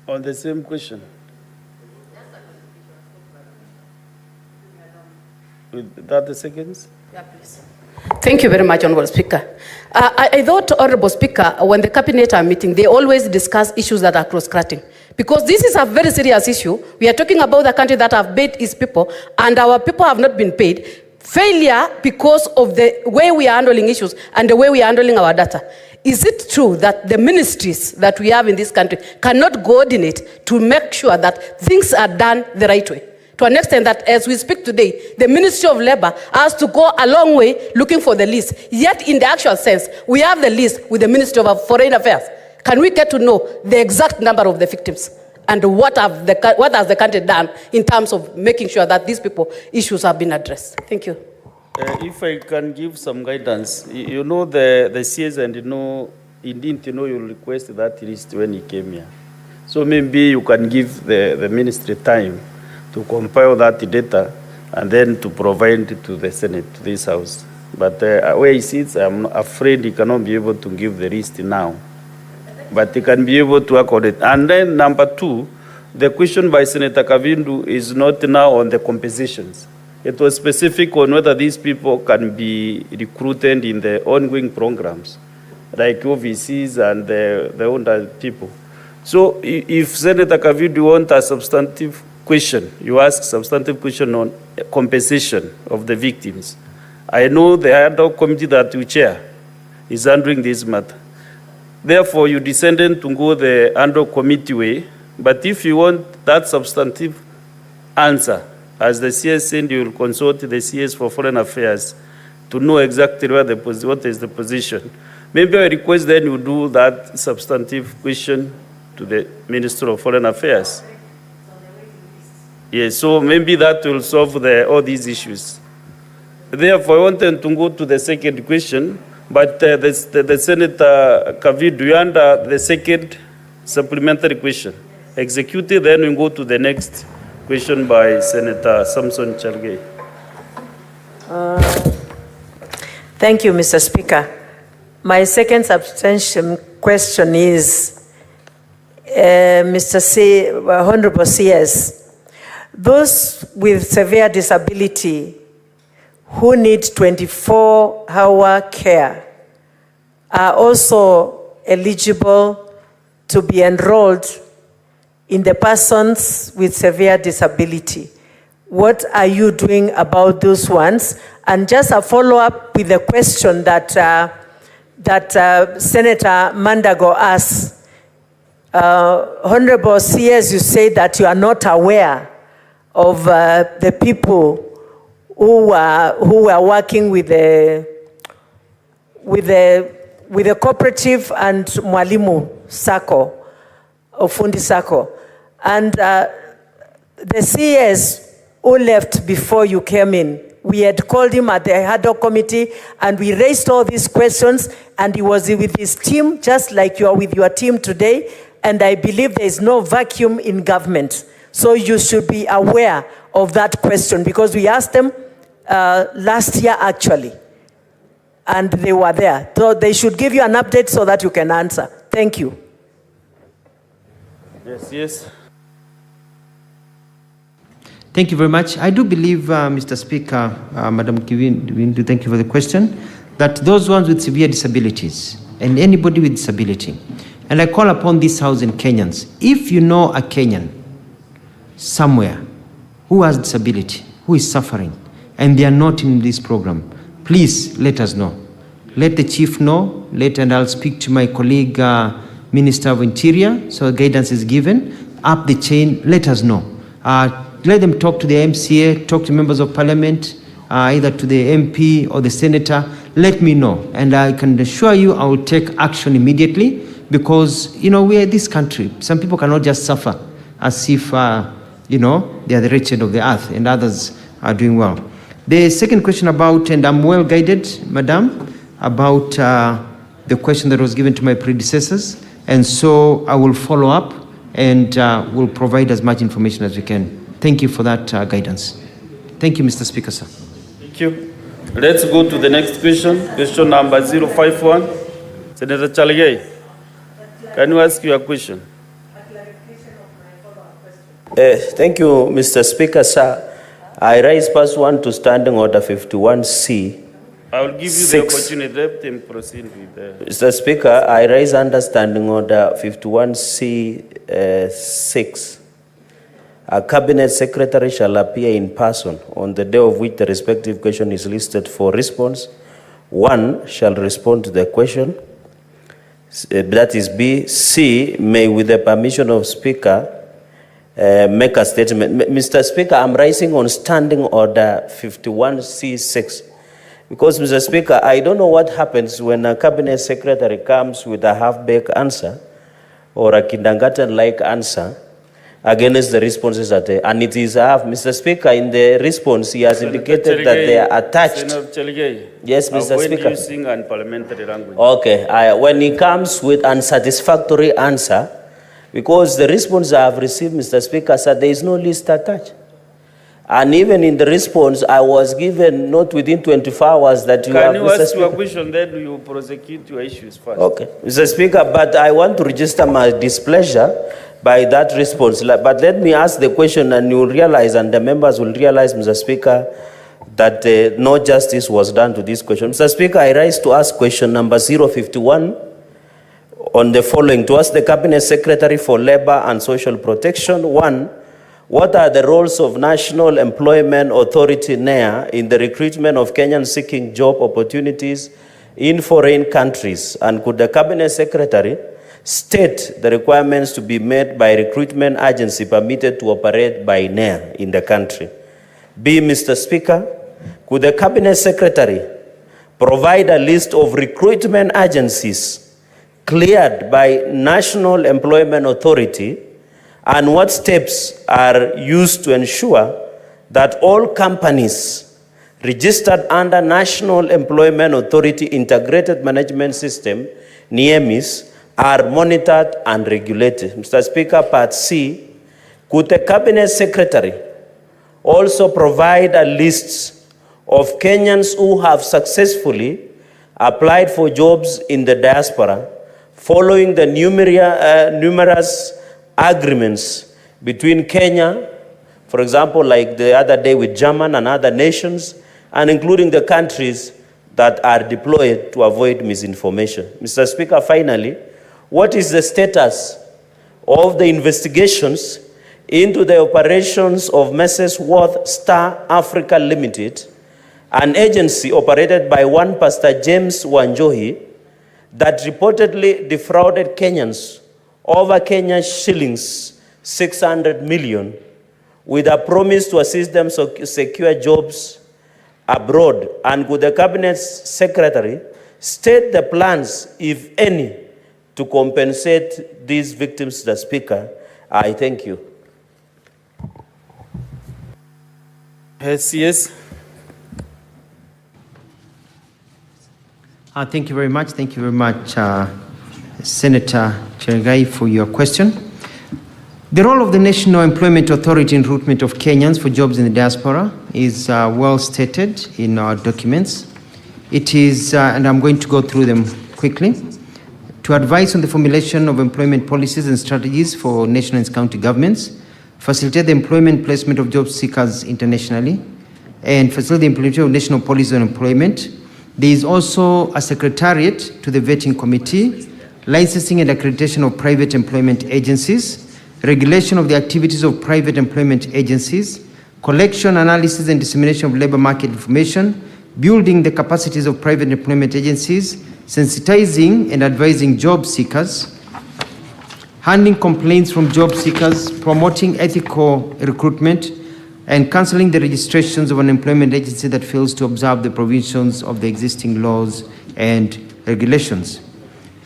on the same question. With 30 seconds? Yeah, please. Thank you very much, Honorable Speaker. I thought, Honorable Speaker, when the cabinet are meeting, they always discuss issues that are cross-cutting. Because this is a very serious issue. We are talking about the country that have paid its people, and our people have not been paid. Failure because of the way we are handling issues and the way we are handling our data. Is it true that the ministries that we have in this country cannot coordinate to make sure that things are done the right way? To an extent that as we speak today, the Ministry of Labor has to go a long way looking for the list. Yet in the actual sense, we have the list with the Ministry of Foreign Affairs. Can we get to know the exact number of the victims? And what has the country done in terms of making sure that these people issues have been addressed? Thank you. If I can give some guidance, you know the CS, and he didn't you'll request that list when he came here. So maybe you can give the ministry time to compile that data and then to provide it to the Senate, to this House. But where he sits, I'm afraid he cannot be able to give the list now. But he can be able to work on it. And then number two, the question by Senator Kavindu is not now on the compensations. It was specific on whether these people can be recruited in the ongoing programs, like OVCs and the other people. So if Senator Kavindu wants a substantive question, you ask substantive question on compensation of the victims. I know the ad hoc committee that you chair is handling this matter. Therefore, you descended to go the ad hoc committee way, but if you want that substantive answer, as the CS said, you will consult the CS for Foreign Affairs to know exactly what is the position. Maybe I request then you do that substantive question to the Minister of Foreign Affairs. Yes, so maybe that will solve all these issues. Therefore, I wanted to go to the second question, but the Senator Kavindu, you under the second supplementary question. Executed, then we go to the next question by Senator Samson Chalgei. Thank you, Mr. Speaker. My second substantial question is, Honorable CS, those with severe disability who need 24-hour care are also eligible to be enrolled in the persons with severe disability. What are you doing about those ones? And just a follow-up with the question that, Senator Mandago asked. Honorable CS, you say that you are not aware of the people who are working with the cooperative and Mwalimu Sacco, or Fundi Sacco. And the CS who left before you came in, we had called him at the ad hoc committee and we raised all these questions, and he was with his team, just like you are with your team today. And I believe there is no vacuum in government. So you should be aware of that question, because we asked them last year actually, and they were there. So they should give you an update so that you can answer. Thank you. Yes. Thank you very much. I do believe, Mr. Speaker, Madam Kivindu, thank you for the question, that those ones with severe disabilities and anybody with disability, and I call upon this House and Kenyans, if you know a Kenyan somewhere who has disability, who is suffering, and they are not in this program, please let us know. Let the chief know, and I'll speak to my colleague, Minister of Interior, so guidance is given. Up the chain, let us know. Let them talk to the MCA, talk to members of parliament, either to the MP or the senator. Let me know, and I can assure you I will take action immediately, because, we are this country. Some people cannot just suffer as if, they are the wretched of the earth and others are doing well. The second question about, and I'm well guided, Madam, about the question that was given to my predecessors, and so I will follow up and will provide as much information as we can. Thank you for that guidance. Thank you, Mr. Speaker, sir. Thank you. Let's go to the next question. Question number 051. Senator Chaligay, can you ask your question? Thank you, Mr. Speaker, sir. I raise +1 to Standing Order 51C. I will give you the opportunity. Let them proceed with the... Mr. Speaker, I raise under Standing Order 51C 6. A Cabinet Secretary shall appear in person on the day of which the respective question is listed for response. 1 shall respond to the question. That is B. C may, with the permission of Speaker, make a statement. Mr. Speaker, I'm raising on Standing Order 51C6. Because, Mr. Speaker, I don't know what happens when a Cabinet Secretary comes with a half-baked answer or a kindergarten-like answer against the responses that and it is half. Mr. Speaker, in the response, he has indicated that they are attached. Yes, Mr. Speaker. Using unparliamentary language. Okay, when he comes with unsatisfactory answer, because the response I have received, Mr. Speaker, said there is no list attached. And even in the response, I was given not within 24 hours that you have... Can you ask your question, then you prosecute your issues first? Okay, Mr. Speaker, but I want to register my displeasure by that response. But let me ask the question, and you will realize, and the members will realize, Mr. Speaker, that no justice was done to this question. Mr. Speaker, I rise to ask question number 051 on the following. To ask the Cabinet Secretary for Labor and Social Protection. 1, what are the roles of National Employment Authority, NEA, in the recruitment of Kenyans seeking job opportunities in foreign countries? And could the Cabinet Secretary state the requirements to be met by recruitment agency permitted to operate by NEA in the country? B, Mr. Speaker, could the Cabinet Secretary provide a list of recruitment agencies cleared by National Employment Authority, and what steps are used to ensure that all companies registered under National Employment Authority Integrated Management System, NEMIS, are monitored and regulated? Mr. Speaker, Part C, could the Cabinet Secretary also provide a list of Kenyans who have successfully applied for jobs in the diaspora following the numerous agreements between Kenya, for example, like the other day with Germany and other nations, and including the countries that are deployed to avoid misinformation? Mr. Speaker, finally, what is the status of the investigations into the operations of Mrs. Worth Star Africa Limited, an agency operated by one Pastor James Wanjohi that reportedly defrauded Kenyans over Kenya shillings 600 million with a promise to assist them secure jobs abroad? And could the Cabinet Secretary state the plans, if any, to compensate these victims? The Speaker, I thank you. Yes. Thank you very much. Thank you very much, Senator Chergai, for your question. The role of the National Employment Authority in recruitment of Kenyans for jobs in the diaspora is well stated in our documents. It is, and I'm going to go through them quickly, to advise on the formulation of employment policies and strategies for national and county governments, facilitate the employment placement of job seekers internationally, and facilitate the implementation of national policies on employment. There is also a secretariat to the vetting committee, licensing and accreditation of private employment agencies, regulation of the activities of private employment agencies, collection, analysis, and dissemination of labor market information, building the capacities of private employment agencies, sensitizing and advising job seekers, handling complaints from job seekers, promoting ethical recruitment, and cancelling the registrations of an employment agency that fails to observe the provisions of the existing laws and regulations.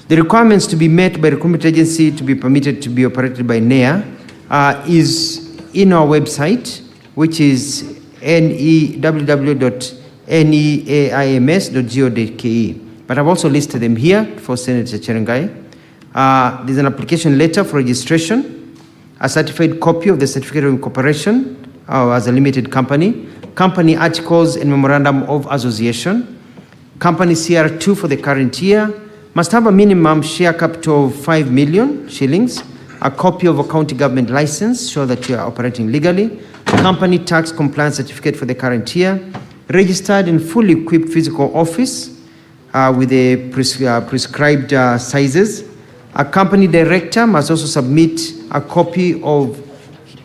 The requirements to be met by recruitment agency to be permitted to be operated by NEA is in our website, which is www.neaims.go.ke. But I've also listed them here for Senator Cherengai. There's an application letter for registration, a certified copy of the certificate of incorporation as a limited company, company articles and memorandum of association, company CR2 for the current year, must have a minimum share capital of 5 million shillings, a copy of a county government license, show that you are operating legally, company tax compliance certificate for the current year, registered and fully equipped physical office with the prescribed sizes. A company director must also submit a copy of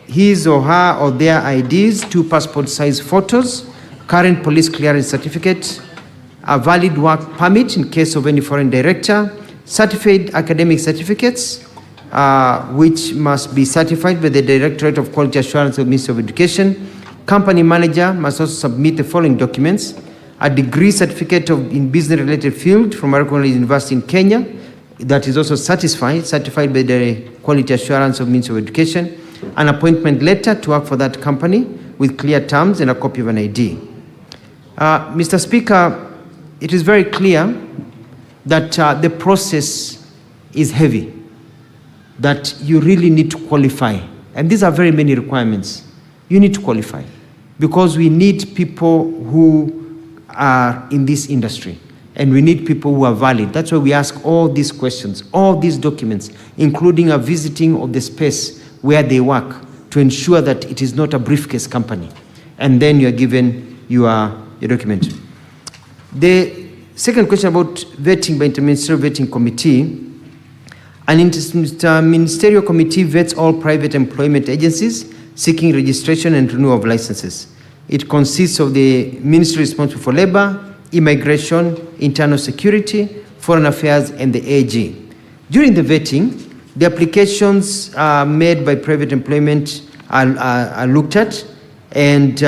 his or her or their IDs, 2 passport size photos, current police clearance certificate, a valid work permit in case of any foreign director, certified academic certificates, which must be certified by the Directorate of Quality Assurance of the Ministry of Education. Company manager must also submit the following documents: a degree certificate in business-related field from a recognized university in Kenya that is also certified by the Quality Assurance of the Ministry of Education, an appointment letter to work for that company with clear terms, and a copy of an ID. Mr. Speaker, it is very clear that the process is heavy, that you really need to qualify. And these are very many requirements. You need to qualify because we need people who are in this industry and we need people who are valid. That's why we ask all these questions, all these documents, including a visiting of the space where they work to ensure that it is not a briefcase company. And then you are given your document. The second question about vetting by Interministerial Vetting Committee. An interministerial committee vets all private employment agencies seeking registration and renewal of licenses. It consists of the Ministry responsible for labor, immigration, internal security, foreign affairs, and the AG. During the vetting, the applications made by private employment are looked at, and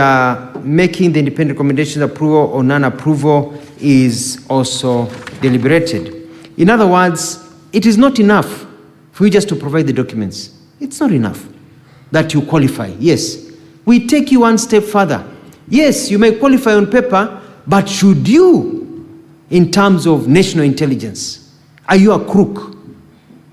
making the independent recommendations approval or non-approval is also deliberated. In other words, it is not enough for you just to provide the documents. It's not enough that you qualify. Yes, we take you one step further. Yes, you may qualify on paper, but should you, in terms of national intelligence, are you a crook?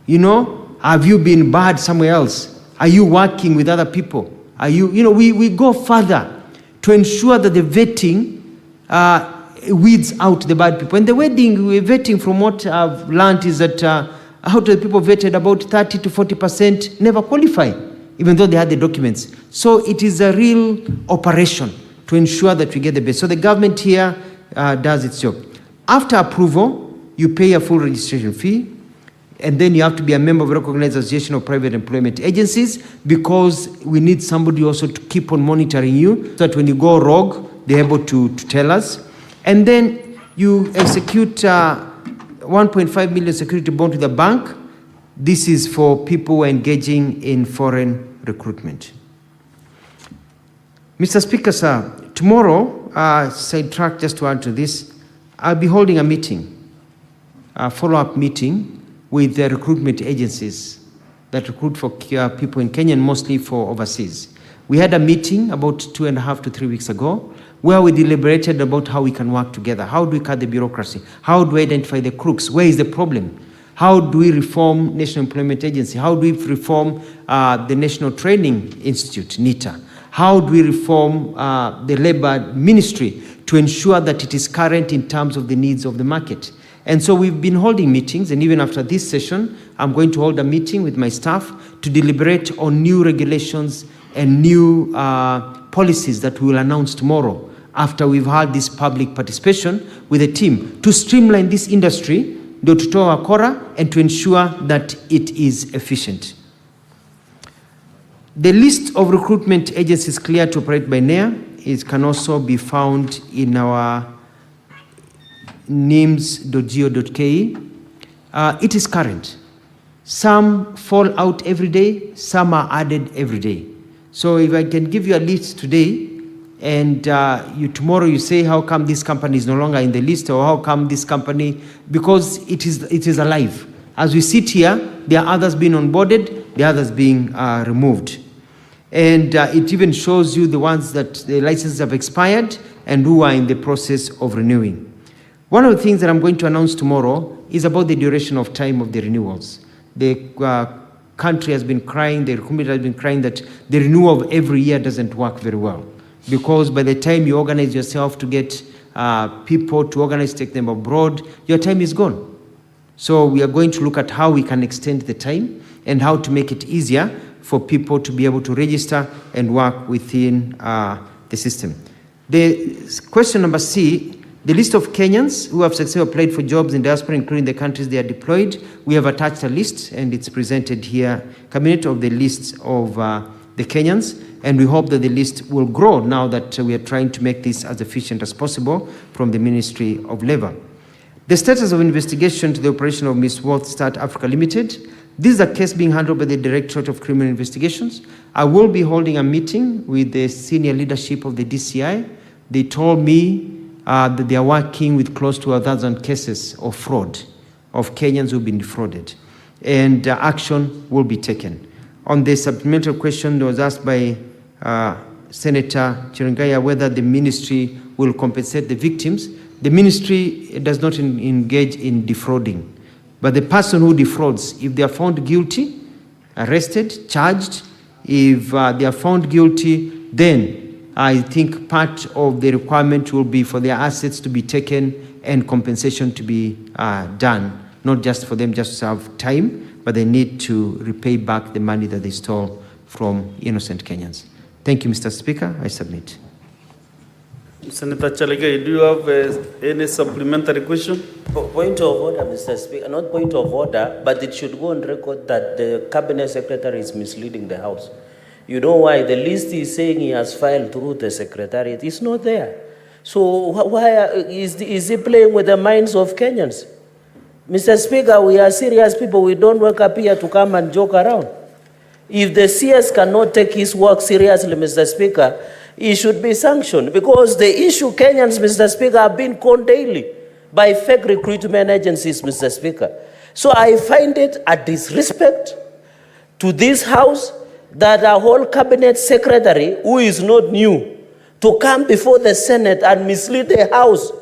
You know, have you been bad somewhere else? Are you working with other people? Are you, we go further to ensure that the vetting weeds out the bad people. And the vetting from what I've learned is that out of the people vetted, about 30 to 40% never qualify, even though they had the documents. So it is a real operation to ensure that we get the best. So the government here does its job. After approval, you pay a full registration fee, and then you have to be a member of a recognized association of private employment agencies, because we need somebody also to keep on monitoring you, so that when you go rogue, they're able to tell us. And then you execute 1.5 million security bond to the bank. This is for people who are engaging in foreign recruitment. Mr. Speaker, sir, tomorrow, sidetrack just to add to this, I'll be holding a meeting, a follow-up meeting with the recruitment agencies that recruit for people in Kenya and mostly for overseas. We had a meeting about 2.5 to 3 weeks ago where we deliberated about how we can work together. How do we cut the bureaucracy? How do we identify the crooks? Where is the problem? How do we reform National Employment Agency? How do we reform the National Training Institute, NITA? How do we reform the Labor Ministry to ensure that it is current in terms of the needs of the market? And so we've been holding meetings, and even after this session, I'm going to hold a meeting with my staff to deliberate on new regulations and new policies that we will announce tomorrow after we've had this public participation with a team to streamline this industry, to toa wakora, and to ensure that it is efficient. The list of recruitment agencies cleared to operate by NEA can also be found in our nims.go.ke. It is current. Some fall out every day, some are added every day. So if I can give you a list today, and tomorrow you say, how come this company is no longer in the list, or how come this company, because it is alive. As we sit here, there are others being onboarded, the others being removed. And it even shows you the ones that the licenses have expired and who are in the process of renewing. One of the things that I'm going to announce tomorrow is about the duration of time of the renewals. The country has been crying, the community has been crying that the renewal of every year doesn't work very well, because by the time you organize yourself to get people to organize, take them abroad, your time is gone. So we are going to look at how we can extend the time and how to make it easier for people to be able to register and work within the system. The question number C, the list of Kenyans who have successfully applied for jobs in diaspora, including the countries they are deployed. We have attached a list, and it's presented here, cabinet, of the list of the Kenyans, and we hope that the list will grow now that we are trying to make this as efficient as possible from the Ministry of Labour. The status of investigation to the operation of Miss World Start Africa Limited. This is a case being handled by the Directorate of Criminal Investigations. I will be holding a meeting with the senior leadership of the DCI. They told me that they are working with close to 1,000 cases of fraud, of Kenyans who've been defrauded, and action will be taken. On the supplementary question that was asked by Senator Chirangaya, whether the ministry will compensate the victims, the ministry does not engage in defrauding. But the person who defrauds, if they are found guilty, arrested, charged, if they are found guilty, then I think part of the requirement will be for their assets to be taken and compensation to be done, not just for them just to serve time, but they need to repay back the money that they stole from innocent Kenyans. Thank you, Mr. Speaker. I submit. Senator Chalagai, do you have any supplementary question? Point of order, Mr. Speaker. Not point of order, but it should go on record that the Cabinet Secretary is misleading the House. You know why? The list is saying he has filed through the Secretariat. It's not there. So why is he playing with the minds of Kenyans? Mr. Speaker, we are serious people. We don't wake up here to come and joke around. If the CS cannot take his work seriously, Mr. Speaker, he should be sanctioned, because the issue Kenyans, Mr. Speaker, have been conned daily by fake recruitment agencies, Mr. Speaker. So I find it a disrespect to this House that a whole Cabinet Secretary, who is not new, to come before the Senate and mislead the House,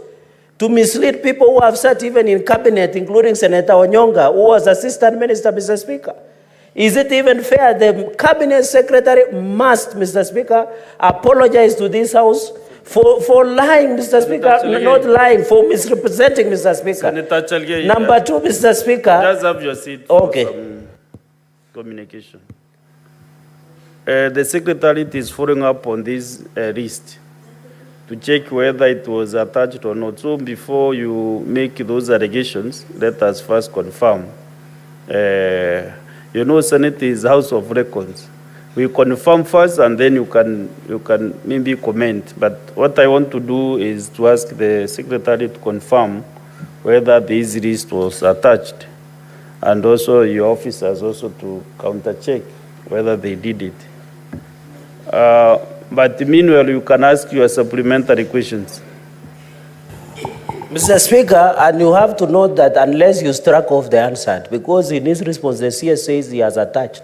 to mislead people who have sat even in Cabinet, including Senator Onyonga, who was Assistant Minister, Mr. Speaker. Is it even fair? The Cabinet Secretary must, Mr. Speaker, apologize to this House for lying, Mr. Speaker, not lying, for misrepresenting, Mr. Speaker. Senator Chalgei, Number two, Mr. Speaker. Just have your seat okay. For some communication. The Secretariat is following up on this list to check whether it was attached or not. So before you make those allegations, let us first confirm. You know, Senate is House of Records. We confirm first, and then you can maybe comment. But what I want to do is to ask the Secretary to confirm whether this list was attached, and also your officers also to counter-check whether they did it. But meanwhile, you can ask your supplementary questions. Mr. Speaker, and you have to note that unless you struck off the answer, because in his response, the CS says he has attached.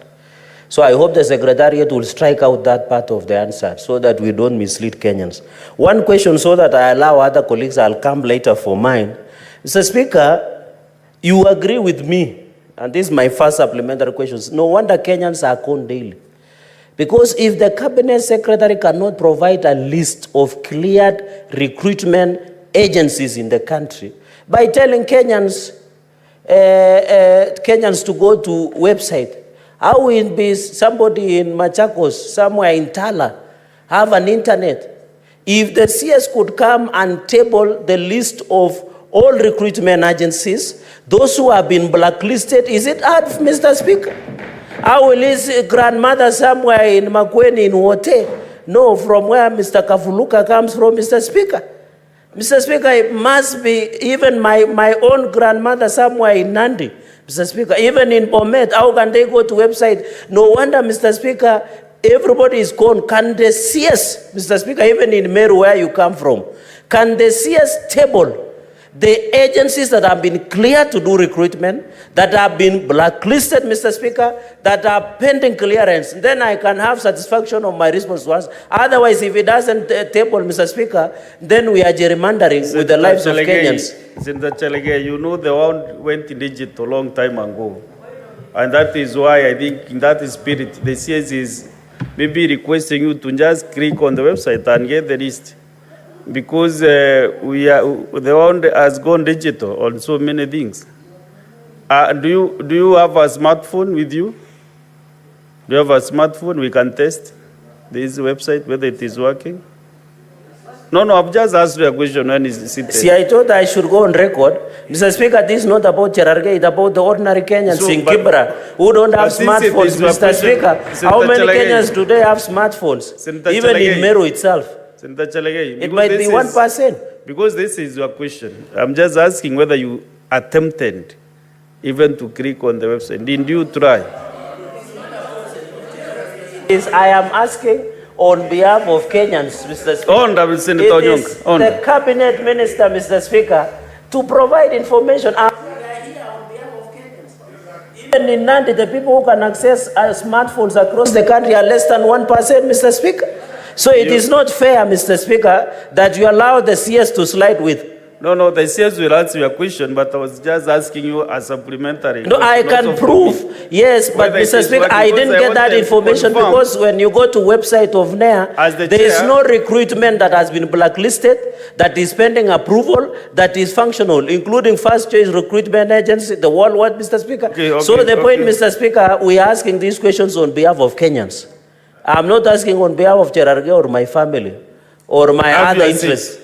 So I hope the Secretariat will strike out that part of the answer so that we don't mislead Kenyans. One question so that I allow other colleagues, I'll come later for mine. Mr. Speaker, you agree with me, and this is my first supplementary question. No wonder Kenyans are conned daily. Because if the Cabinet Secretary cannot provide a list of cleared recruitment agencies in the country, by telling Kenyans to go to website, how will be somebody in Machakos, somewhere in Tala, have an internet? If the CS could come and table the list of all recruitment agencies, those who have been blacklisted, is it hard, Mr. Speaker? How will his grandmother somewhere in Makueni in Wote know from where Mr. Kavuluka comes from, Mr. Speaker? Mr. Speaker, it must be even my own grandmother somewhere in Nandi, Mr. Speaker, even in Bomet, how can they go to website? No wonder, Mr. Speaker, everybody is gone. Can the CS, Mr. Speaker, even in Meru where you come from, can the CS table the agencies that have been cleared to do recruitment, that have been blacklisted, Mr. Speaker, that are pending clearance? Then I can have satisfaction of my response to us. Otherwise, if it doesn't table, Mr. Speaker, then we are gerrymandering with the lives of Kenyans. Senator Chalege, you know the one went digital a long time ago. And that is why I think in that spirit, the CS is maybe requesting you to just click on the website and get the list. Because the one has gone digital on so many things. Do you have a smartphone with you? Do you have a smartphone? We can test this website, whether it is working. No, I've just asked you a question when is it. See, I thought I should go on record. Mr. Speaker, this is not about Cherargei, it's about the ordinary Kenyans in Kibra who don't have smartphones, Mr. Speaker. How many Kenyans today have smartphones? Even in Meru itself. Senator Chalege, it might be 1%. Because this is your question. I'm just asking whether you attempted even to click on the website. Did you try? I am asking on behalf of Kenyans, Mr. Speaker. Senator it is the cabinet minister, Mr. Speaker, to provide information. Even in Nandi, the people who can access smartphones across the country are less than 1%, Mr. Speaker. So it is not fair, Mr. Speaker, that you allow the CS to slide with. No, the CS will answer your question, but I was just asking you a supplementary. No, I can prove, yes, but Mr. Speaker, I didn't get that information because when you go to website of NEA, there is no recruitment that has been blacklisted, that is pending approval, that is functional, including first choice recruitment agency, the worldwide, Mr. Speaker. So the point, Mr. Speaker, we are asking these questions on behalf of Kenyans. I'm not asking on behalf of Cherargei or my family or my other interests.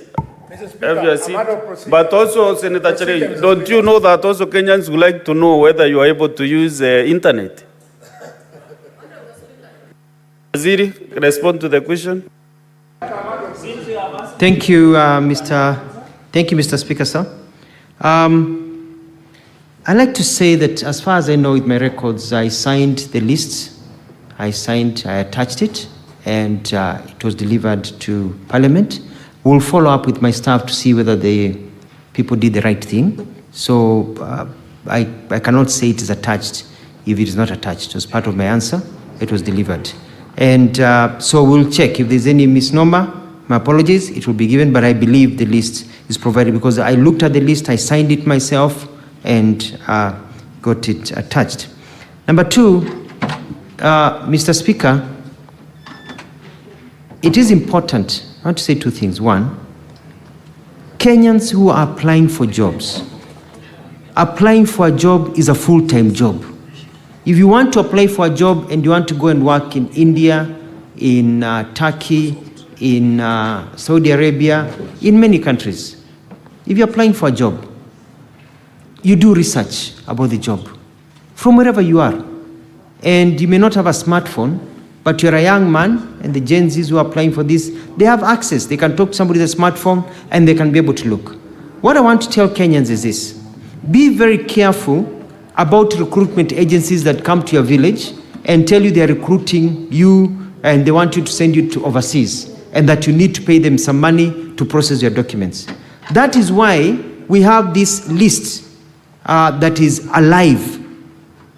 But also, Senator Chalege, don't you know that also Kenyans would like to know whether you are able to use internet? Waziri, respond to the question. Thank you, Mr. Speaker, sir. I'd like to say that as far as I know with my records, I signed the list. I attached it, and it was delivered to Parliament. We'll follow up with my staff to see whether the people did the right thing. So I cannot say it is attached if it is not attached. As part of my answer, it was delivered. And so we'll check if there's any misnomer. My apologies, it will be given, but I believe the list is provided because I looked at the list, I signed it myself, and got it attached. Number two, Mr. Speaker, it is important, I want to say two things. One, Kenyans who are applying for jobs, applying for a job is a full-time job. If you want to apply for a job and you want to go and work in India, in Turkey, in Saudi Arabia, in many countries, if you're applying for a job, you do research about the job from wherever you are. And you may not have a smartphone, but you're a young man, and the Gen Zs who are applying for this, they have access. They can talk to somebody with a smartphone, and they can be able to look. What I want to tell Kenyans is this: be very careful about recruitment agencies that come to your village and tell you they're recruiting you, and they want you to send you to overseas, and that you need to pay them some money to process your documents. That is why we have this list that is alive.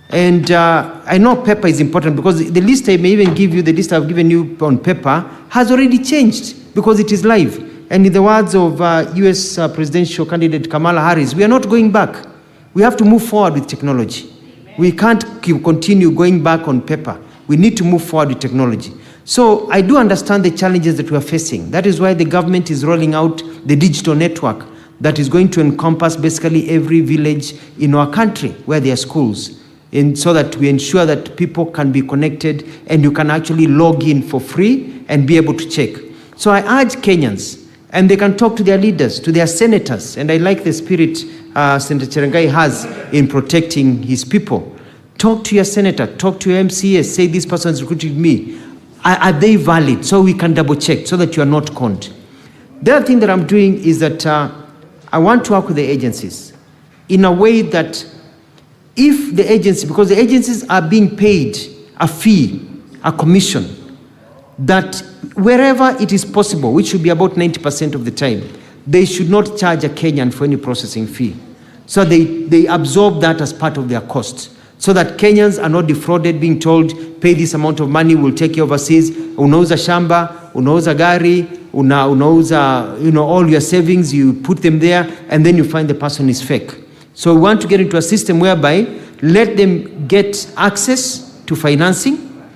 And I know paper is important because the list I may even give you, the list I've given you on paper, has already changed because it is live. And in the words of US presidential candidate Kamala Harris, we are not going back. We have to move forward with technology. We can't continue going back on paper. We need to move forward with technology. So I do understand the challenges that we are facing. That is why the government is rolling out the digital network that is going to encompass basically every village in our country where there are schools. And so that we ensure that people can be connected and you can actually log in for free and be able to check. So I urge Kenyans, and they can talk to their leaders, to their senators, and I like the spirit Senator Cherargei has in protecting his people. Talk to your senator, talk to your MCA, say this person is recruiting me. Are they valid? So we can double check so that you are not conned. The other thing that I'm doing is that I want to work with the agencies in a way that if the agency, because the agencies are being paid a fee, a commission, that wherever it is possible, which should be about 90% of the time, they should not charge a Kenyan for any processing fee. So they absorb that as part of their cost, so that Kenyans are not defrauded, being told, pay this amount of money, we'll take you overseas. Unauza shamba, unauza gari, unauza, all your savings, you put them there, and then you find the person is fake. So we want to get into a system whereby let them get access to financing,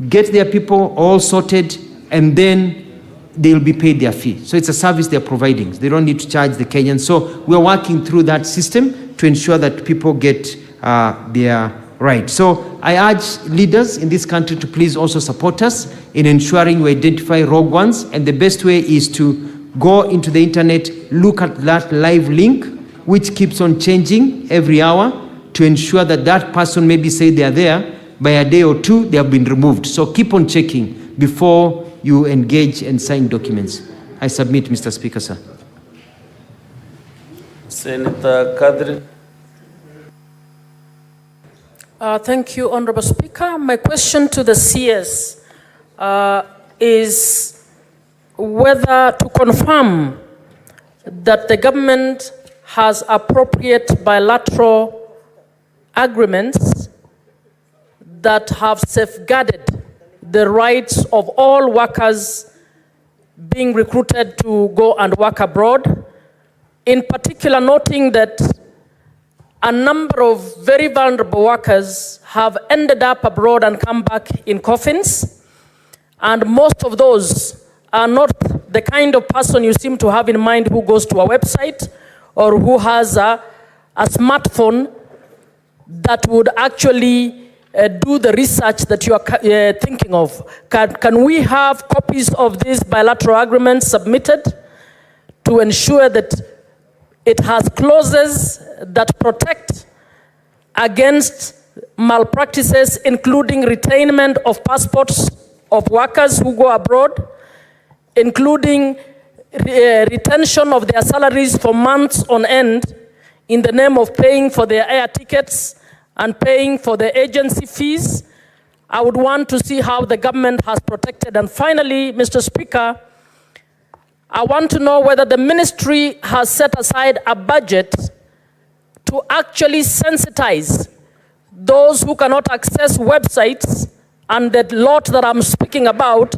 get their people all sorted, and then they'll be paid their fee. So it's a service they're providing. They don't need to charge the Kenyans. So we're working through that system to ensure that people get their right. So I urge leaders in this country to please also support us in ensuring we identify rogue ones. And the best way is to go into the internet, look at that live link, which keeps on changing every hour, to ensure that that person maybe say they are there, by a day or two, they have been removed. So keep on checking before you engage and sign documents. I submit, Mr. Speaker, sir. Senator Kadri. Thank you, Honorable Speaker. My question to the CS is whether to confirm that the government has appropriate bilateral agreements that have safeguarded the rights of all workers being recruited to go and work abroad, in particular noting that a number of very vulnerable workers have ended up abroad and come back in coffins, and most of those are not the kind of person you seem to have in mind who goes to a website or who has a smartphone that would actually do the research that you are thinking of. Can we have copies of these bilateral agreements submitted to ensure that it has clauses that protect against malpractices, including retainment of passports of workers who go abroad, including retention of their salaries for months on end in the name of paying for their air tickets and paying for the agency fees? I would want to see how the government has protected. And finally, Mr. Speaker, I want to know whether the ministry has set aside a budget to actually sensitize those who cannot access websites and the lot that I'm speaking about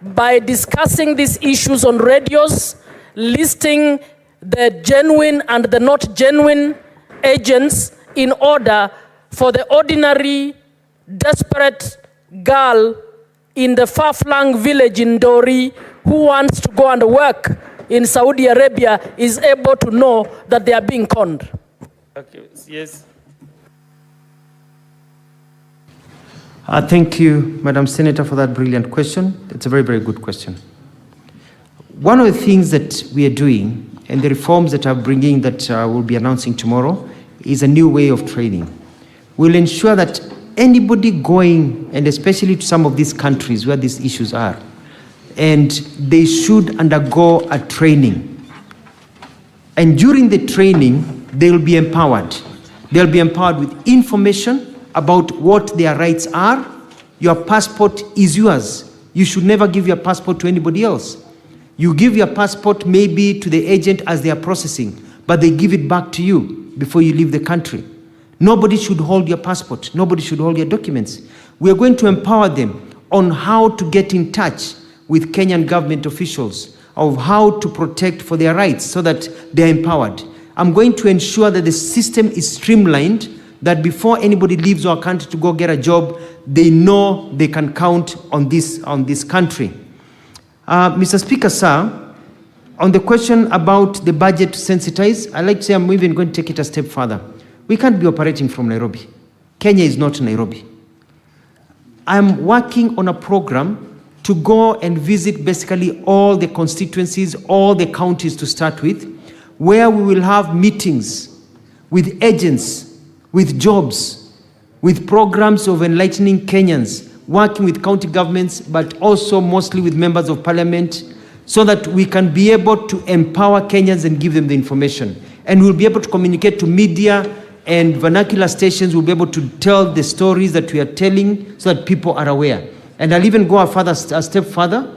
by discussing these issues on radios, listing the genuine and the not genuine agents in order for the ordinary, desperate girl in the far-flung village in Dori who wants to go and work in Saudi Arabia is able to know that they are being conned. Okay. Yes. Thank you, Madam Senator, for that brilliant question. It's a very, very good question. One of the things that we are doing, and the reforms that I'm bringing that we'll be announcing tomorrow, is a new way of training. We'll ensure that anybody going, and especially to some of these countries where these issues are, and they should undergo a training. And during the training, they'll be empowered. They'll be empowered with information about what their rights are. Your passport is yours. You should never give your passport to anybody else. You give your passport maybe to the agent as they are processing, but they give it back to you before you leave the country. Nobody should hold your passport. Nobody should hold your documents. We are going to empower them on how to get in touch with Kenyan government officials of how to protect for their rights so that they're empowered. I'm going to ensure that the system is streamlined, that before anybody leaves our country to go get a job, they know they can count on this country. Mr. Speaker, sir, on the question about the budget to sensitize, I'd like to say I'm even going to take it a step further. We can't be operating from Nairobi. Kenya is not Nairobi. I'm working on a program to go and visit basically all the constituencies, all the counties to start with, where we will have meetings with agents, with jobs, with programs of enlightening Kenyans, working with county governments, but also mostly with members of parliament, so that we can be able to empower Kenyans and give them the information. And we'll be able to communicate to media and vernacular stations. We'll be able to tell the stories that we are telling so that people are aware. And I'll even go a step further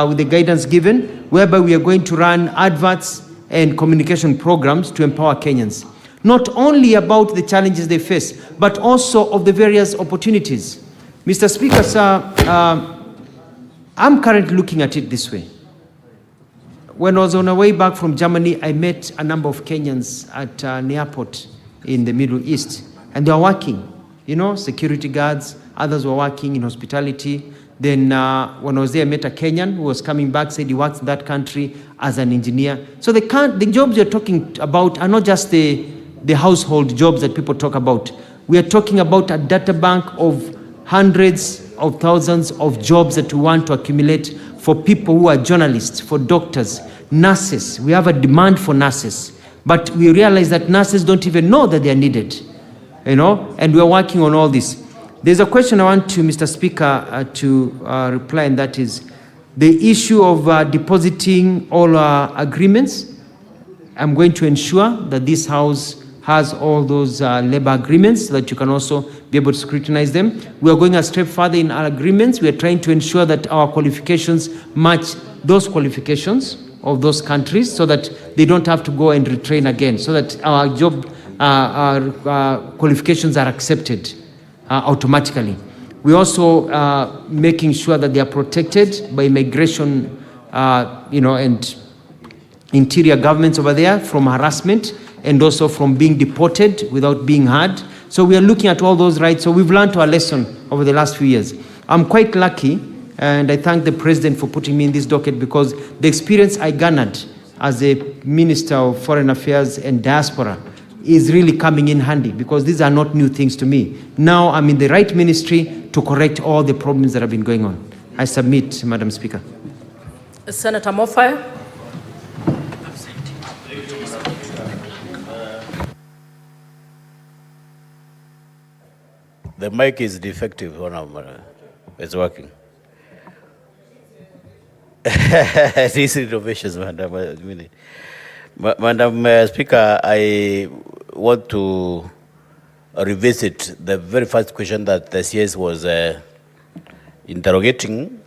with the guidance given, whereby we are going to run adverts and communication programs to empower Kenyans. Not only about the challenges they face, but also of the various opportunities. Mr. Speaker, sir, I'm currently looking at it this way. When I was on our way back from Germany, I met a number of Kenyans at an airport in the Middle East, and they are working, you know, security guards, others were working in hospitality. Then when I was there, I met a Kenyan who was coming back, said he works in that country as an engineer. So the jobs you're talking about are not just the household jobs that people talk about. We are talking about a data bank of hundreds of thousands of jobs that we want to accumulate for people who are journalists, for doctors, nurses. We have a demand for nurses, but we realize that nurses don't even know that they are needed, you know, and we are working on all this. There's a question I want to, Mr. Speaker, to reply, and that is the issue of depositing all our agreements. I'm going to ensure that this House has all those labor agreements so that you can also be able to scrutinize them. We are going a step further in our agreements. We are trying to ensure that our qualifications match those qualifications of those countries so that they don't have to go and retrain again, so that our job qualifications are accepted automatically. We're also making sure that they are protected by immigration, you know, and interior governments over there from harassment and also from being deported without being heard. So we are looking at all those rights. So we've learned our lesson over the last few years. I'm quite lucky, and I thank the President for putting me in this docket, because the experience I garnered as a Minister of Foreign Affairs and Diaspora is really coming in handy, because these are not new things to me. Now I'm in the right ministry to correct all the problems that have been going on. I submit, Madam Speaker. Senator Moffair. The mic is defective. It's working. These innovations, Madam. Madam Speaker, I want to revisit the very first question that the CS was interrogating,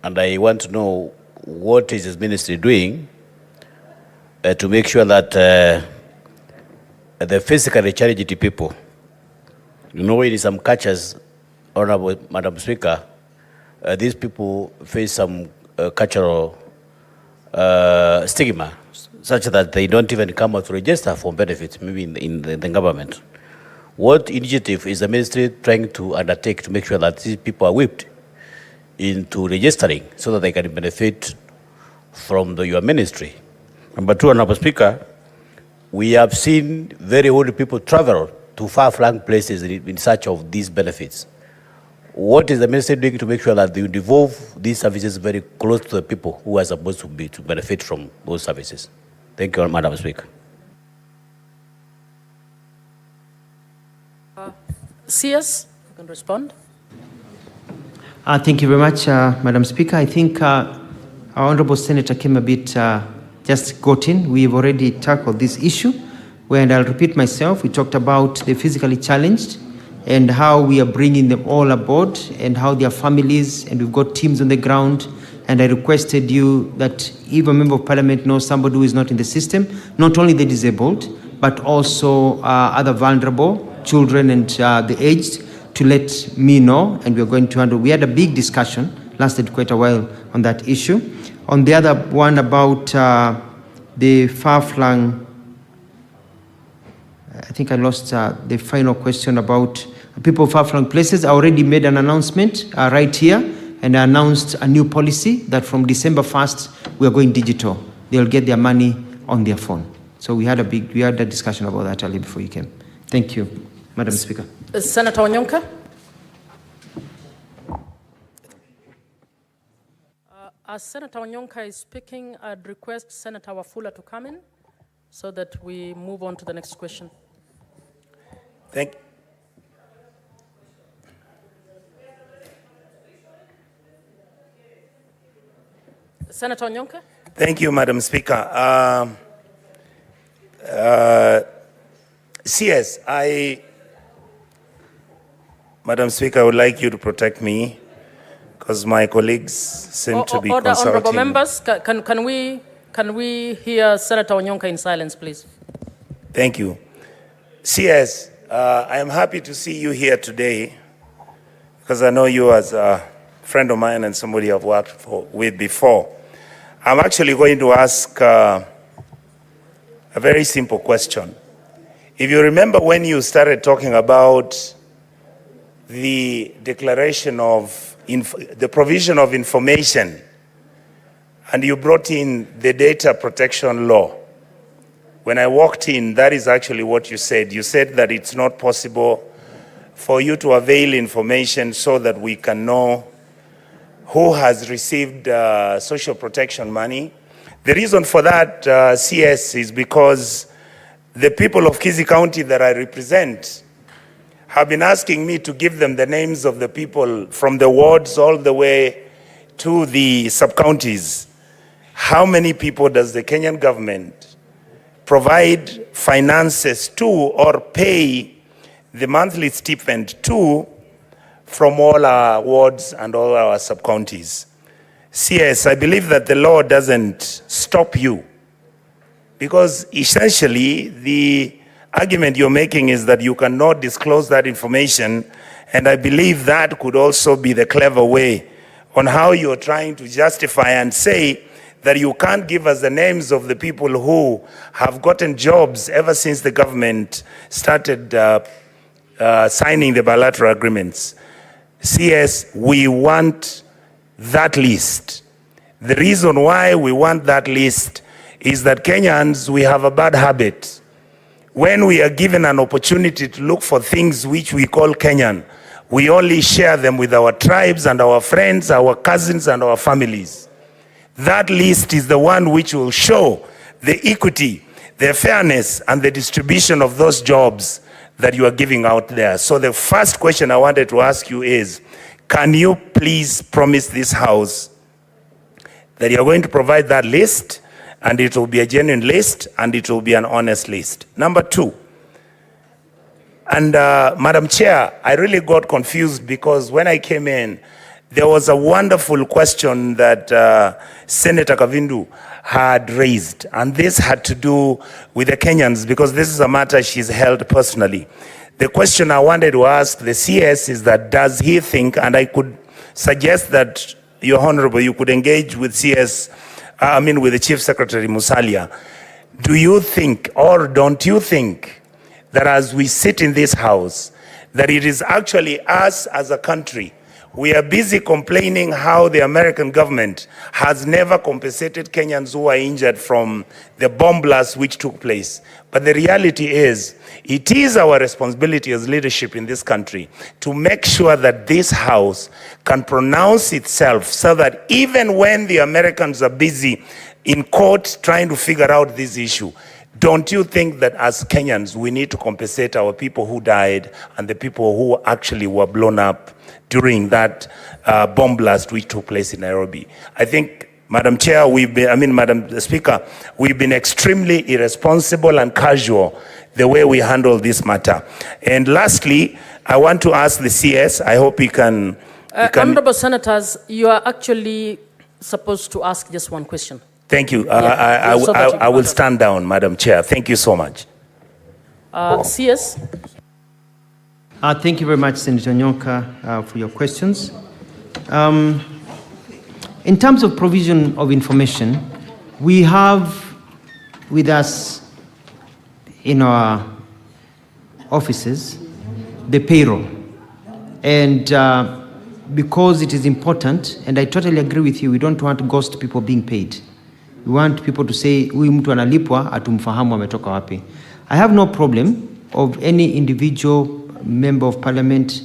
and I want to know what is his ministry doing to make sure that the physically challenged people, you know, in some cultures, Honorable Madam Speaker, these people face some cultural stigma, such that they don't even come out to register for benefits, maybe in the government. What initiative is the ministry trying to undertake to make sure that these people are whipped into registering so that they can benefit from your ministry? Number two, Honorable Speaker, we have seen very old people travel to far-flung places in search of these benefits. What is the ministry doing to make sure that they devolve these services very close to the people who are supposed to benefit from those services? Thank you, Madam Speaker. CS, you can respond. Thank you very much, Madam Speaker. I think our Honourable Senator came a bit just got in. We've already tackled this issue, and I'll repeat myself. We talked about the physically challenged and how we are bringing them all aboard and how their families, and we've got teams on the ground. And I requested you that if a member of parliament knows somebody who is not in the system, not only the disabled, but also other vulnerable, children and the aged, to let me know, and we're going to handle. We had a big discussion, lasted quite a while on that issue. On the other one about the far-flung, I think I lost the final question about people far-flung places. I already made an announcement right here, and I announced a new policy that from December 1st, we are going digital. They'll get their money on their phone. So we had a discussion about that earlier before you came. Thank you, Madam Speaker. Senator Onyonka. As Senator Onyonka is speaking, I'd request Senator Wafula to come in so that we move on to the next question. Senator Onyonka? Thank you, Madam Speaker. CS, Madam Speaker, I would like you to protect me because my colleagues seem to be Order, consulting. honorable members, can we hear Senator Onyonka in silence, please? Thank you. CS, I am happy to see you here today because I know you as a friend of mine and somebody I've worked with before. I'm actually going to ask a very simple question. If you remember when you started talking about the declaration of the provision of information and you brought in the data protection law, when I walked in, that is actually what you said. You said that it's not possible for you to avail information so that we can know who has received social protection money. The reason for that, CS, is because the people of Kisii County that I represent have been asking me to give them the names of the people from the wards all the way to the sub-counties. How many people does the Kenyan government provide finances to or pay the monthly stipend to from all our wards and all our sub-counties? CS, I believe that the law doesn't stop you because essentially the argument you're making is that you cannot disclose that information, and I believe that could also be the clever way on how you're trying to justify and say that you can't give us the names of the people who have gotten jobs ever since the government started signing the bilateral agreements. CS, we want that list. The reason why we want that list is that Kenyans, we have a bad habit. When we are given an opportunity to look for things which we call Kenyan, we only share them with our tribes and our friends, our cousins and our families. That list is the one which will show the equity, the fairness and the distribution of those jobs that you are giving out there. So the first question I wanted to ask you is, can you please promise this House that you're going to provide that list, and it will be a genuine list and it will be an honest list? Number two, and Madam Chair, I really got confused because when I came in, there was a wonderful question that Senator Kavindu had raised, and this had to do with the Kenyans because this is a matter she's held personally. The question I wanted to ask the CS is that does he think, and I could suggest that, Your Honorable, you could engage with CS, with the Chief Secretary Musalia. Do you think, or don't you think, that as we sit in this House, that it is actually us as a country, we are busy complaining how the American government has never compensated Kenyans who are injured from the bomb blast which took place. But the reality is, it is our responsibility as leadership in this country to make sure that this House can pronounce itself so that even when the Americans are busy in court trying to figure out this issue, don't you think that as Kenyans, we need to compensate our people who died and the people who actually were blown up during that bomb blast which took place in Nairobi? I think, Madam Chair, Madam Speaker, we've been extremely irresponsible and casual the way we handle this matter. And lastly, I want to ask the CS, I hope he can... Honorable Senators, you are actually supposed to ask just one question. Thank you. Yeah, I will stand down, Madam Chair. Thank you so much. CS? Thank you very much, Senator Onyonka, for your questions. In terms of provision of information, we have with us in our offices the payroll. And because it is important, and I totally agree with you, we don't want to ghost people being paid. We want people to say, huyu mtu analipwa, atumfahamu ametoka wapi. I have no problem of any individual member of parliament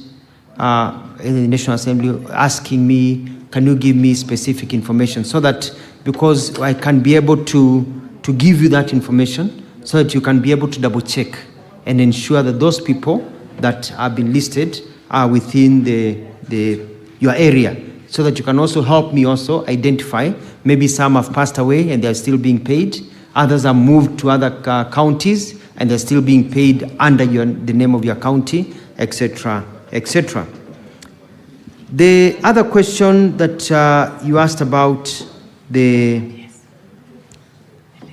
in the National Assembly asking me, can you give me specific information, so that, because I can be able to give you that information so that you can be able to double check and ensure that those people that have been listed are within your area. so that you can also help me also identify. Maybe some have passed away and they are still being paid. Others are moved to other counties and they're still being paid under the name of your county, etc., etc. The other question that you asked about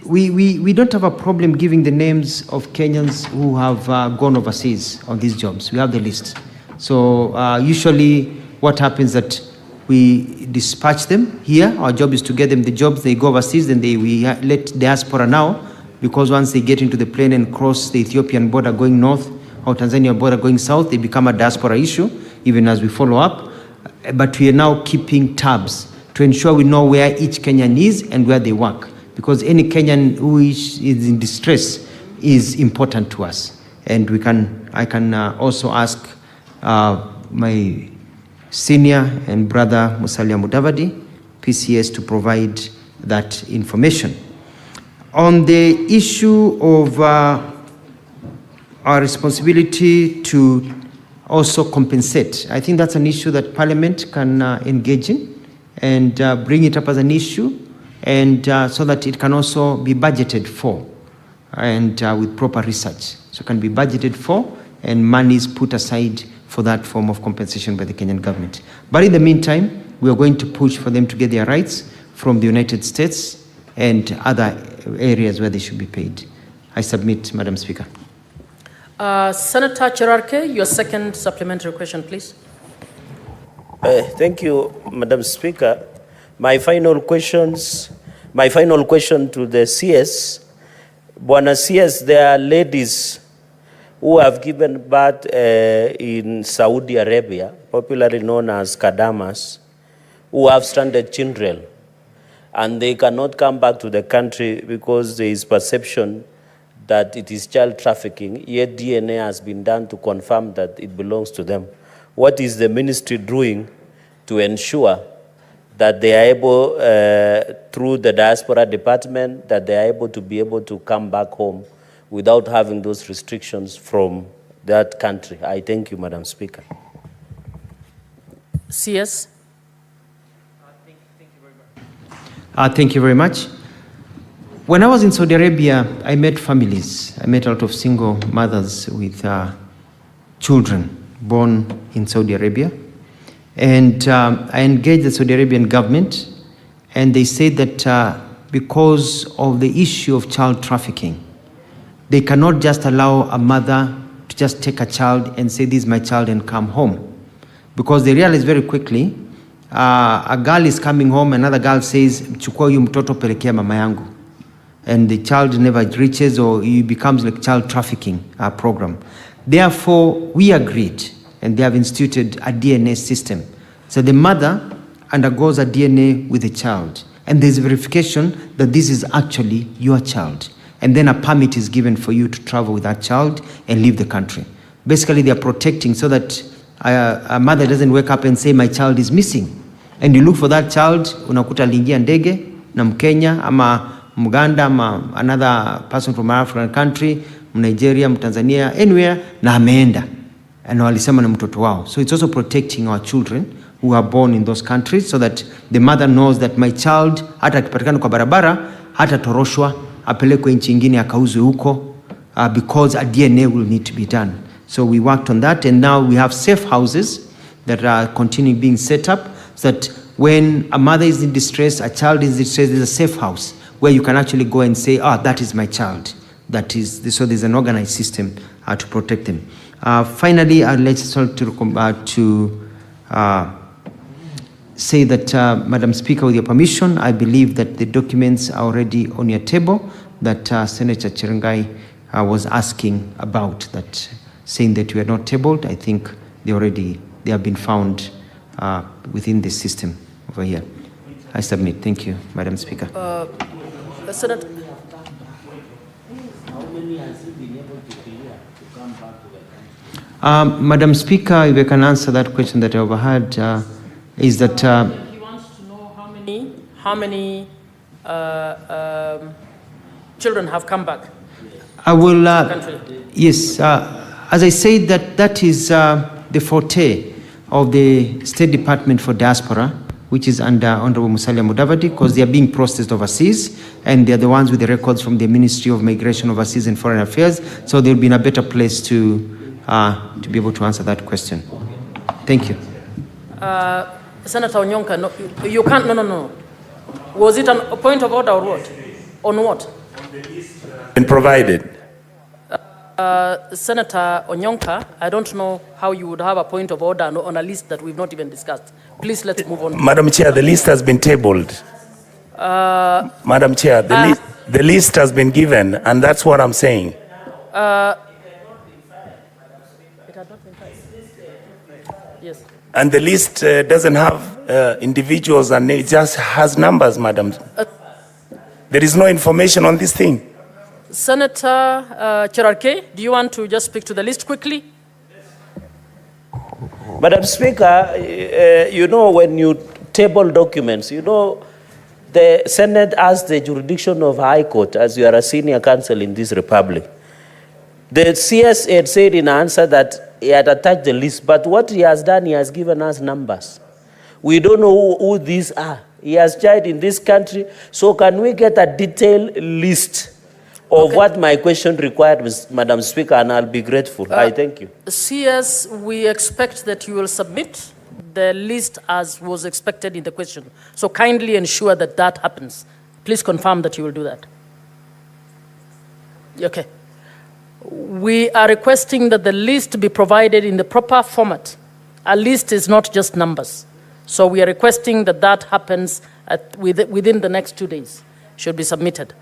we don't have a problem giving the names of Kenyans who have gone overseas on these jobs. We have the list. So usually what happens that we dispatch them here. Our job is to get them the jobs. They go overseas, then we let diaspora now, because once they get into the plane and cross the Ethiopian border going north or Tanzania border going south, they become a diaspora issue, even as we follow up. But we are now keeping tabs to ensure we know where each Kenyan is and where they work, because any Kenyan who is in distress is important to us. And I can also ask my senior and brother Musalia Mudavadi, PCS, to provide that information. On the issue of our responsibility to also compensate, I think that's an issue that Parliament can engage in and bring it up as an issue, and so that it can also be budgeted for, and with proper research. So it can be budgeted for and money is put aside for that form of compensation by the Kenyan government. But in the meantime, we are going to push for them to get their rights from the United States and other areas where they should be paid. I submit, Madam Speaker. Senator Cherarke, your second supplementary question, please. Thank you, Madam Speaker. My final question to the CS. Bwana CS, there are ladies who have given birth in Saudi Arabia, popularly known as Kadamas, who have stranded children, and they cannot come back to the country because there is perception that it is child trafficking, yet DNA has been done to confirm that it belongs to them. What is the ministry doing to ensure that they are able, through the diaspora department, that they are able to come back home without having those restrictions from that country? I thank you, Madam Speaker. CS. Thank you very much. When I was in Saudi Arabia, I met families. I met a lot of single mothers with children born in Saudi Arabia. And I engaged the Saudi Arabian government, and they said that because of the issue of child trafficking, they cannot just allow a mother to just take a child and say, this is my child, and come home. Because they realize very quickly, a girl is coming home, another girl says, chukua huyu mtoto pelekea mama yangu. And the child never reaches, or it becomes like child trafficking program. Therefore, we agreed, and they have instituted a DNA system. So the mother undergoes a DNA with the child, and there's verification that this is actually your child. And then a permit is given for you to travel with that child and leave the country. Basically, they are protecting so that a mother doesn't wake up and say, my child is missing. And you look for that child, unakuta aliingia ndege na Mkenya ama Muganda ama another person from an African country, Nigeria, Tanzania, anywhere, na ameenda. And walisema na mtoto wao. So it's also protecting our children who are born in those countries, so that the mother knows that my child, hata akipatikana kwa barabara, hata toroshwa, apelekwe nchi ingine akauzwe huko, because a DNA will need to be done. So we worked on that, and now we have safe houses that are continuing being set up, so that when a mother is in distress, a child is in distress, there's a safe house where you can actually go and say, that is my child. That is, so there's an organized system to protect them. Finally, I'd like to say that, Madam Speaker, with your permission, I believe that the documents are already on your table that Senator Chirangai was asking about, that saying that we are not tabled. I think they have been found within the system over here. I submit. Thank you, Madam Speaker. Senator. How many has he been able to clear to come back to the country? Madam Speaker, if I can answer that question that I overheard, is that... he wants to know how many children have come back. I will... yes, as I said, that is the forte of the State Department for Diaspora. which is under Honorable Musalia Mudavadi, because they are being processed overseas, and they are the ones with the records from the Ministry of Migration, Overseas and Foreign Affairs, so they'll be in a better place to be able to answer that question. Thank you. Senator Onyonka, no, you can't, no. Was it a point of order or what? On what? Been provided. Senator Onyonka, I don't know how you would have a point of order on a list that we've not even discussed. Please, let's move on. Madam Chair, the list has been tabled. Madam Chair, the list has been given, and that's what I'm saying. It had not been passed. Yes. And the list doesn't have individuals, and it just has numbers, madam. There is no information on this thing. Senator Cherarke, do you want to just speak to the list quickly? Madam Speaker, you know, when you table documents, you know, the Senate has the jurisdiction of High Court, as you are a senior counsel in this republic. The CS had said in answer that he had attached the list, but what he has done, he has given us numbers. We don't know who these are. He has tried in this country, so can we get a detailed list of what my question required, Madam Speaker, and I'll be grateful. I thank you. CS, we expect that you will submit the list as was expected in the question. So kindly ensure that that happens. Please confirm that you will do that. Okay. We are requesting that the list be provided in the proper format. A list is not just numbers. So we are requesting that that happens within the next 2 days. Should be submitted.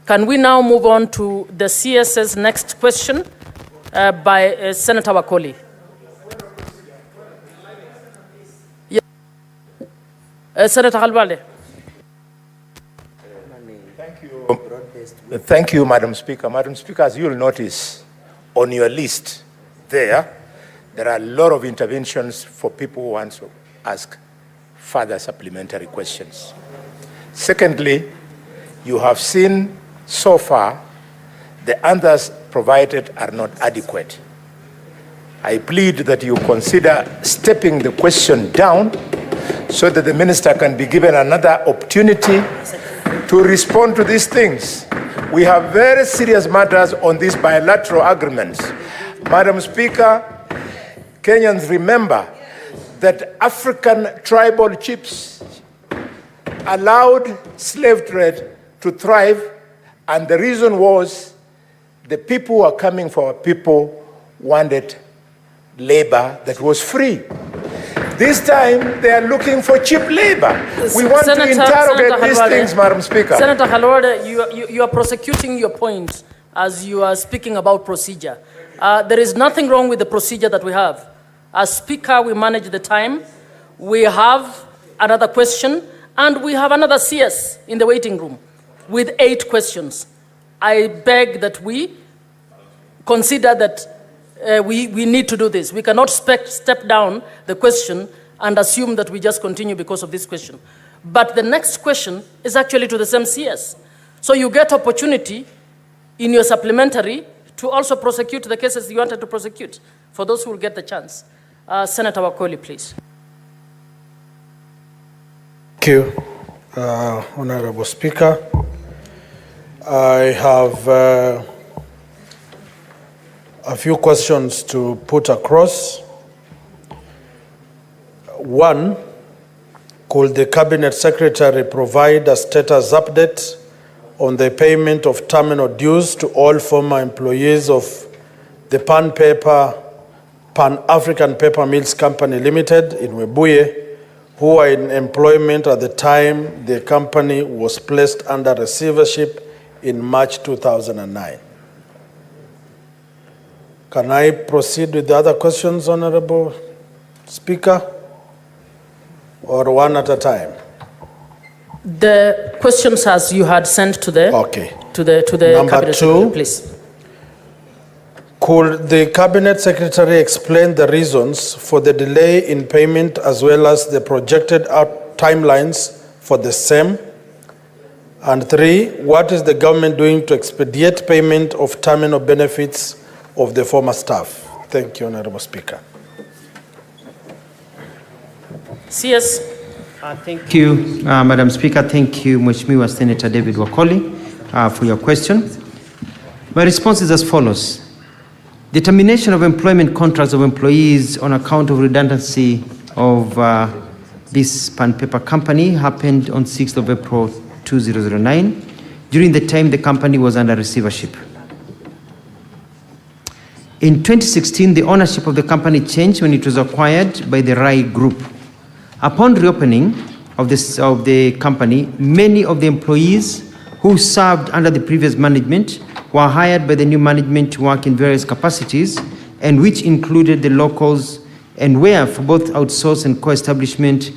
Can we now move on to the CS's next question by Senator Wakoli? Yeah. Senator Halwale. Thank you, Madam Speaker. Madam Speaker, as you'll notice, on your list there are a lot of interventions for people who want to ask further supplementary questions. Secondly, you have seen so far the answers provided are not adequate. I plead that you consider stepping the question down so that the minister can be given another opportunity to respond to these things. We have very serious matters on these bilateral agreements. Madam Speaker, Kenyans remember that African tribal chiefs allowed slave trade to thrive, and the reason was the people who are coming for our people wanted labor that was free. This time, they are looking for cheap labor. We want to interrogate these things, Madam Speaker. Senator Halwale, you are prosecuting your point as you are speaking about procedure. There is nothing wrong with the procedure that we have. As Speaker, we manage the time. We have another question, and we have another CS in the waiting room with 8 questions. I beg that we consider that we need to do this. We cannot step down the question and assume that we just continue because of this question. But the next question is actually to the same CS. So you get opportunity in your supplementary to also prosecute the cases you wanted to prosecute, for those who will get the chance. Senator Wakoli, please. Thank you, Honorable Speaker. I have a few questions to put across. One, could the Cabinet Secretary provide a status update on the payment of terminal dues to all former employees of the Pan-African Paper Mills Company Limited in Webuye, who were in employment at the time the company was placed under receivership in March 2009. Can I proceed with the other questions, Honorable Speaker, or one at a time? The questions as you had sent to the Number Cabinet 2, Secretary, please. Could the Cabinet Secretary explain the reasons for the delay in payment as well as the projected timelines for the same? And 3, what is the government doing to expedite payment of terminal benefits of the former staff? Thank you, Honorable Speaker. CS. Thank you, Madam Speaker. Thank you, Mheshimiwa Senator David Wakoli, for your question. My response is as follows. The termination of employment contracts of employees on account of redundancy of this pen paper company happened on 6th of April 2009, during the time the company was under receivership. In 2016, the ownership of the company changed when it was acquired by the Rai Group. Upon reopening of the company, many of the employees who served under the previous management were hired by the new management to work in various capacities, and which included the locals, and where for both outsource and co-establishment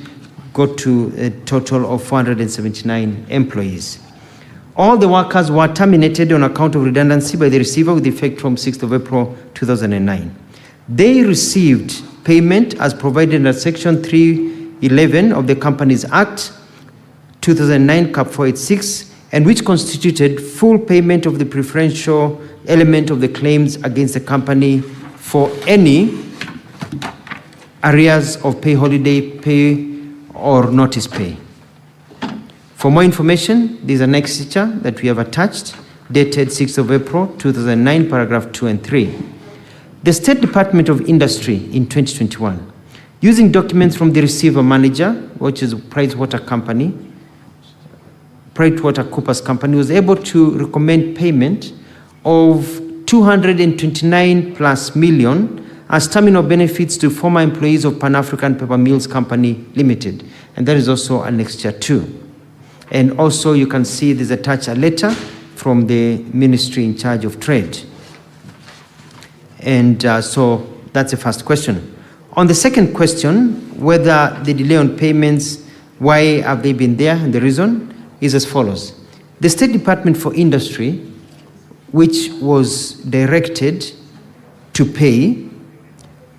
got to a total of 479 employees. All the workers were terminated on account of redundancy by the receiver with effect from 6th of April 2009. They received payment as provided under Section 311 of the Companies Act 2009 Cap 486, and which constituted full payment of the preferential element of the claims against the company for any arrears of pay, holiday pay, or notice pay. For more information, there is an exeter that we have attached, dated 6th of April 2009, paragraph 2 and 3. The State Department of Industry in 2021, using documents from the receiver manager, which is PricewaterhouseCoopers company, was able to recommend payment of 229 plus million as terminal benefits to former employees of Pan-African Paper Mills Company Limited. And that is also annexure 2. And also you can see there's attached a letter from the ministry in charge of trade. And so that's the first question. On the second question, whether the delay on payments, why have they been there, and the reason is as follows. The State Department for Industry, which was directed to pay,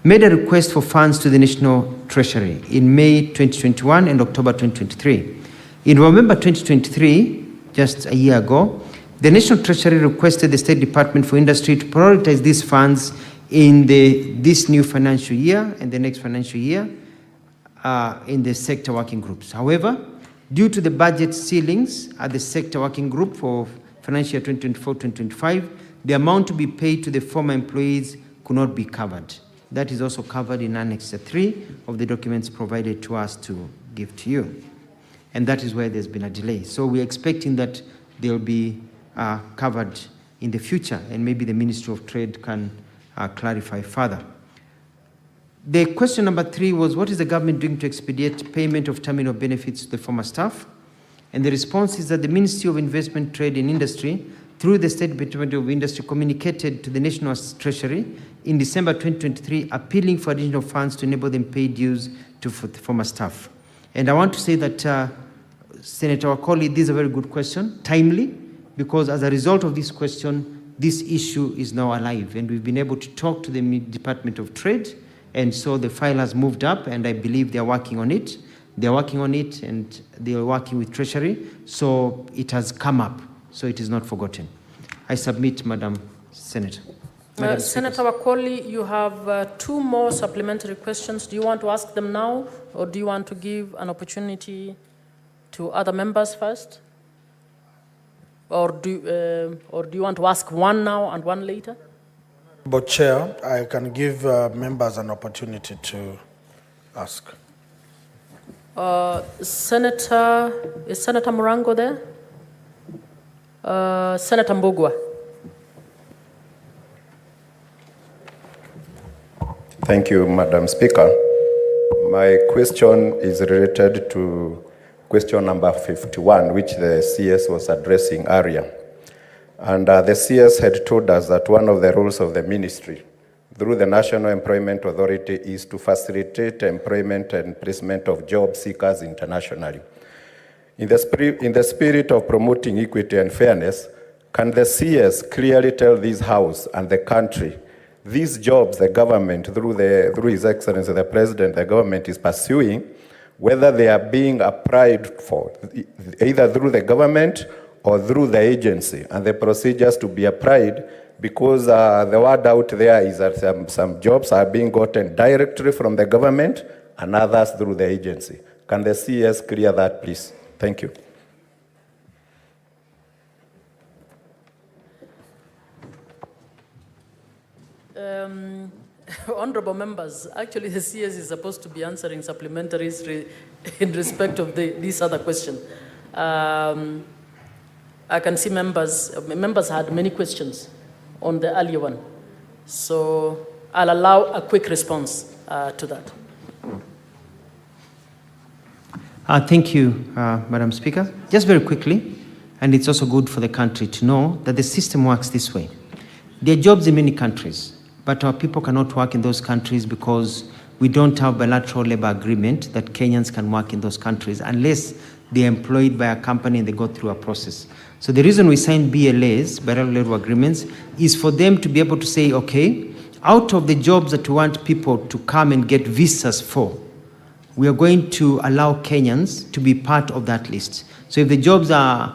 made a request for funds to the National Treasury in May 2021 and October 2023. In November 2023, just a year ago, the National Treasury requested the State Department for Industry to prioritize these funds in this new financial year and the next financial year in the sector working groups. However, due to the budget ceilings at the sector working group for financial year 2024-2025, the amount to be paid to the former employees could not be covered. That is also covered in Annex 3 of the documents provided to us to give to you. And that is where there's been a delay. So we're expecting that they'll be covered in the future, and maybe the Ministry of Trade can clarify further. The question number 3 was, what is the government doing to expedite payment of terminal benefits to the former staff? And the response is that the Ministry of Investment, Trade and Industry, through the State Department of Industry, communicated to the National Treasury in December 2023, appealing for additional funds to enable them pay dues to former staff. And I want to say that Senator Wakoli, this is a very good question, timely, because as a result of this question, this issue is now alive, and we've been able to talk to the Department of Trade, and so the file has moved up, and I believe they're working on it. They're working on it, and they're working with Treasury, so it has come up, so it is not forgotten. I submit, Madam Senator. Senator Wakoli, you have 2 more supplementary questions. Do you want to ask them now, or do you want to give an opportunity to other members first? Or do you want to ask one now and one later? But Chair, I can give members an opportunity to ask. Is Senator Murango there? Senator Mbugua. Thank you, Madam Speaker. My question is related to question number 51, which the CS was addressing earlier. And the CS had told us that one of the roles of the ministry through the National Employment Authority is to facilitate employment and placement of job seekers internationally. In the spirit of promoting equity and fairness, can the CS clearly tell this House and the country these jobs the government, through His Excellency the President, the government is pursuing, whether they are being applied for, either through the government or through the agency, and the procedures to be applied, because the word out there is that some jobs are being gotten directly from the government and others through the agency. Can the CS clear that, please? Thank you. Honorable members, actually the CS is supposed to be answering supplementaries in respect of this other question. I can see members had many questions on the earlier one. So I'll allow a quick response to that. Thank you, Madam Speaker. Just very quickly, and it's also good for the country to know that the system works this way. There are jobs in many countries, but our people cannot work in those countries because we don't have bilateral labor agreement that Kenyans can work in those countries unless they're employed by a company and they go through a process. So the reason we sign BLAs, bilateral labor agreements, is for them to be able to say, okay, out of the jobs that we want people to come and get visas for, we are going to allow Kenyans to be part of that list. So if the jobs are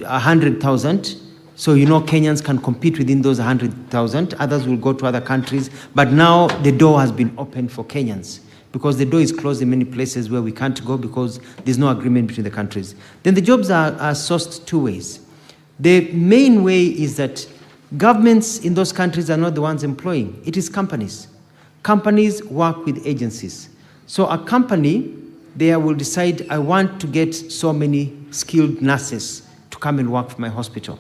100,000, so you know Kenyans can compete within those 100,000, others will go to other countries, but now the door has been opened for Kenyans because the door is closed in many places where we can't go because there's no agreement between the countries. Then the jobs are sourced two ways. The main way is that governments in those countries are not the ones employing, it is companies. Companies work with agencies. So a company there will decide, I want to get so many skilled nurses to come and work for my hospital.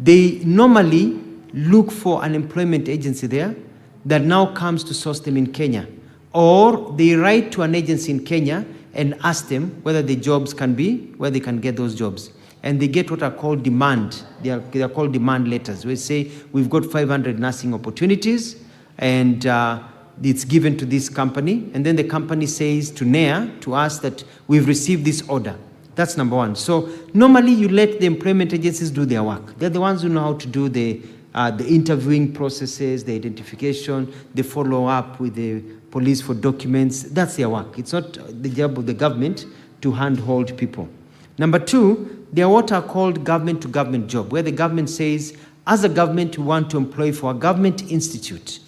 They normally look for an employment agency there that now comes to source them in Kenya. Or they write to an agency in Kenya and ask them whether the jobs can be, where they can get those jobs. And they get what are called demand. They are called demand letters. We say, we've got 500 nursing opportunities, and it's given to this company. And then the company says to NEA, to us, that we've received this order. That's number one. So normally you let the employment agencies do their work. They're the ones who know how to do the interviewing processes, the identification, the follow-up with the police for documents. That's their work. It's not the job of the government to handhold people. Number two, there are what are called government-to-government job, where the government says, as a government, we want to employ for a government institute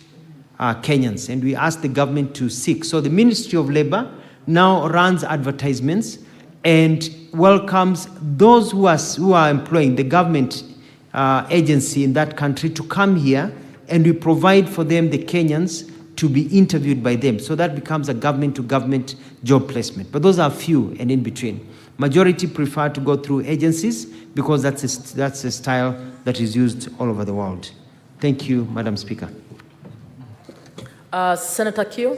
Kenyans, and we ask the government to seek. So the Ministry of Labor now runs advertisements and welcomes those who are employing the government agency in that country to come here, and we provide for them, the Kenyans, to be interviewed by them. So that becomes a government-to-government job placement. But those are few and in between. Majority prefer to go through agencies because that's a style that is used all over the world. Thank you, Madam Speaker. Senator Kio.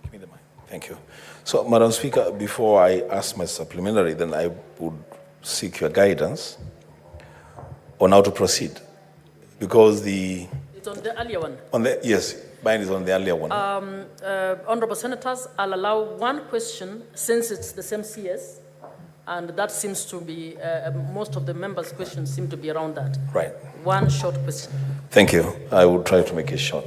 Give me the mic. Thank you. So, Madam Speaker, before I ask my supplementary, then I would seek your guidance on how to proceed. Because It's on the earlier one. Yes, mine is on the earlier one. Honorable Senators, I'll allow one question since it's the same CS, and that seems to be, most of the members' questions seem to be around that. Right. One short question. Thank you. I will try to make it short.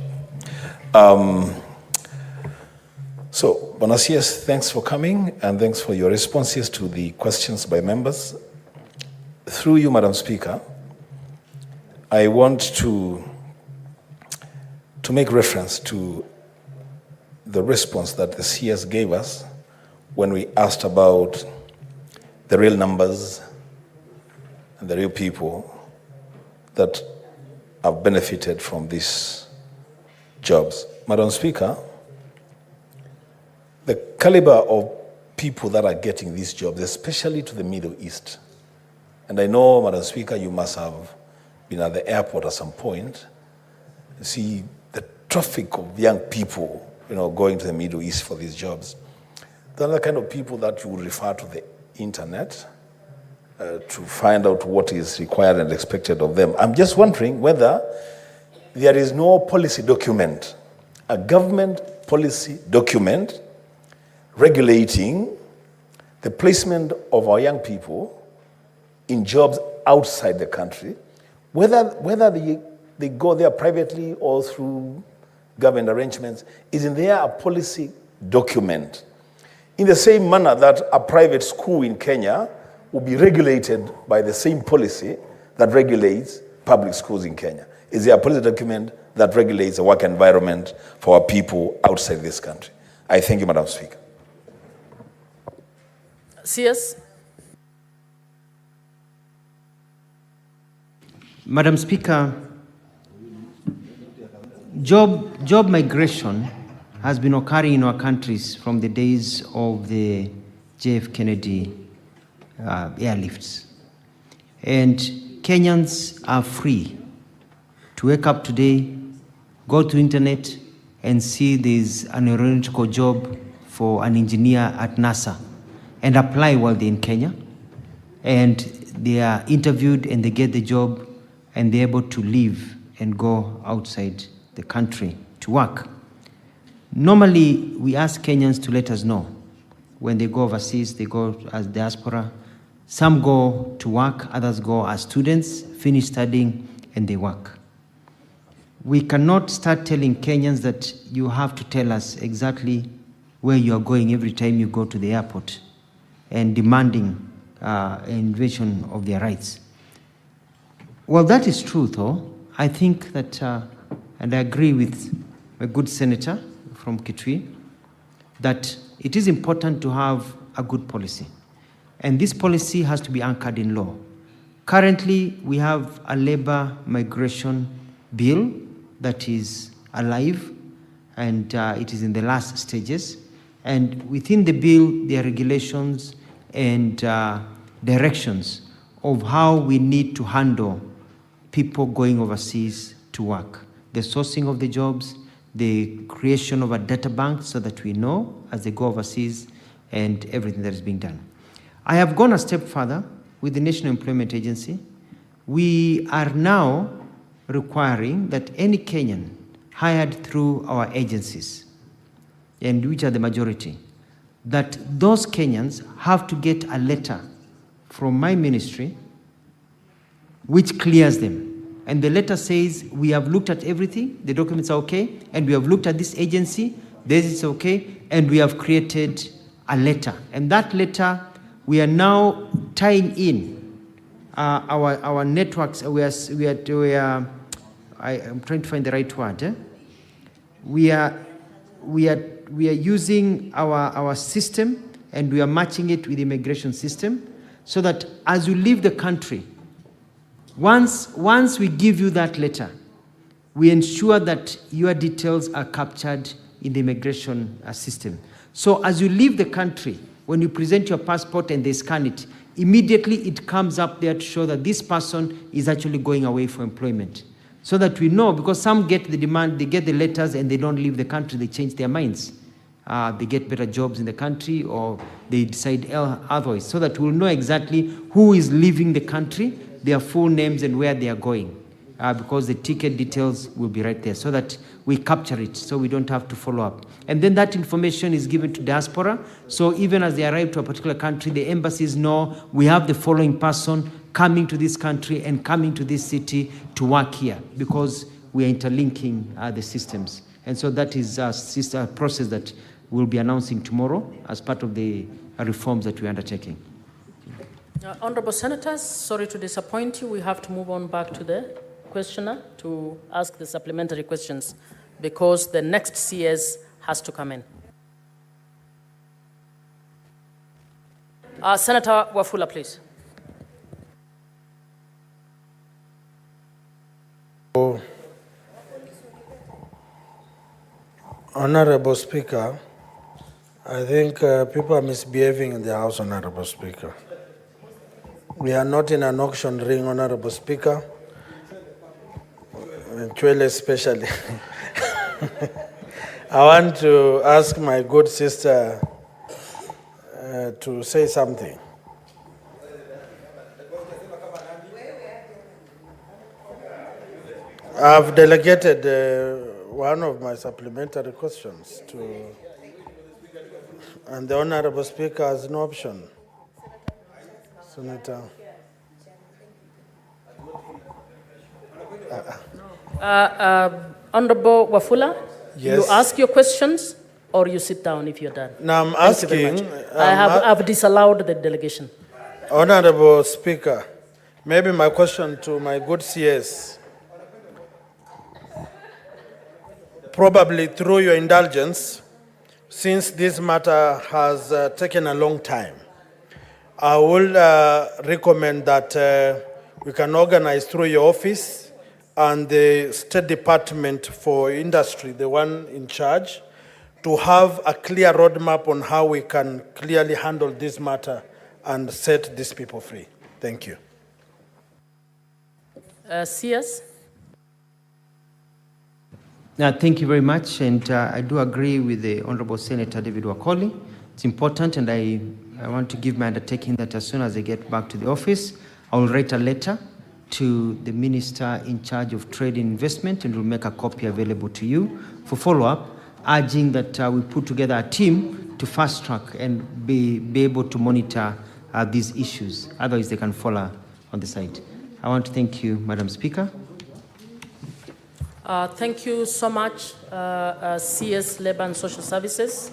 So, Bwana CS, thanks for coming, and thanks for your responses to the questions by members. Through you, Madam Speaker, I want to make reference to the response that the CS gave us when we asked about the real numbers and the real people that have benefited from these jobs. Madam Speaker, the caliber of people that are getting these jobs, especially to the Middle East, and I know, Madam Speaker, you must have been at the airport at some point, you see the traffic of young people, going to the Middle East for these jobs. They're the kind of people that you would refer to the internet to find out what is required and expected of them. I'm just wondering whether there is no policy document, a government policy document regulating the placement of our young people in jobs outside the country, whether they go there privately or through government arrangements. Is in there a policy document? In the same manner that a private school in Kenya will be regulated by the same policy that regulates public schools in Kenya. Is there a policy document that regulates the work environment for our people outside this country. I thank you, Madam Speaker. CS. Madam Speaker, job migration has been occurring in our countries from the days of the JF Kennedy airlifts. And Kenyans are free to wake up today, go to internet, and see there's an aeronautical job for an engineer at NASA and apply while they're in Kenya. And they are interviewed and they get the job and they're able to leave and go outside the country to work. Normally, we ask Kenyans to let us know when they go overseas, they go as diaspora. Some go to work, others go as students, finish studying, and they work. We cannot start telling Kenyans that you have to tell us exactly where you are going every time you go to the airport and demanding an invasion of their rights. Well, that is true, though. I think that, and I agree with a good senator from Kitui, that it is important to have a good policy. And this policy has to be anchored in law. Currently, we have a labor migration bill that is alive, and it is in the last stages. And within the bill, there are regulations and directions of how we need to handle people going overseas to work. The sourcing of the jobs, the creation of a data bank so that we know as they go overseas and everything that is being done. I have gone a step further with the National Employment Agency. We are now requiring that any Kenyan hired through our agencies, and which are the majority, that those Kenyans have to get a letter from my ministry which clears them. And the letter says, we have looked at everything, the documents are okay, and we have looked at this agency, this is okay, and we have created a letter. And that letter, we are now tying in our networks. I'm trying to find the right word. We are using our system, and we are matching it with the immigration system, so that as you leave the country, once we give you that letter, we ensure that your details are captured in the immigration system. So as you leave the country, when you present your passport and they scan it, immediately it comes up there to show that this person is actually going away for employment. So that we know, because some get the demand, they get the letters and they don't leave the country, they change their minds. They get better jobs in the country or they decide otherwise, so that we'll know exactly who is leaving the country, their full names and where they are going, because the ticket details will be right there, so that we capture it, so we don't have to follow up. And then that information is given to diaspora, so even as they arrive to a particular country, the embassies know we have the following person coming to this country and coming to this city to work here, because we are interlinking the systems. And so that is a process that we'll be announcing tomorrow as part of the reforms that we're undertaking. Honorable Senators, sorry to disappoint you. We have to move on back to the questioner to ask the supplementary questions because the next CS has to come in. Senator Wafula, please. Honorable Speaker, I think people are misbehaving in the House, Honorable Speaker. We are not in an auction ring, Honorable Speaker. Chwele especially. I want to ask my good sister to say something. I've delegated one of my supplementary questions to, and the Honorable Speaker has no option. Senator. Honorable Wafula, yes. You ask your questions or you sit down if you're done. Now I'm Thank you very asking. much. I've disallowed the delegation. Honorable Speaker, maybe my question to my good CS. probably through your indulgence, since this matter has taken a long time, I will recommend that we can organize through your office and the State Department for Industry, the one in charge, to have a clear roadmap on how we can clearly handle this matter and set these people free. Thank you. CS? Thank you very much, and I do agree with the Honorable Senator David Wakoli. It's important, and I want to give my undertaking that as soon as I get back to the office, I will write a letter to the Minister in charge of Trade and Investment, and will make a copy available to you for follow-up, urging that we put together a team to fast-track and be able to monitor these issues. Otherwise, they can fall on the side. I want to thank you, Madam Speaker. Thank you so much, CS Labor and Social Services,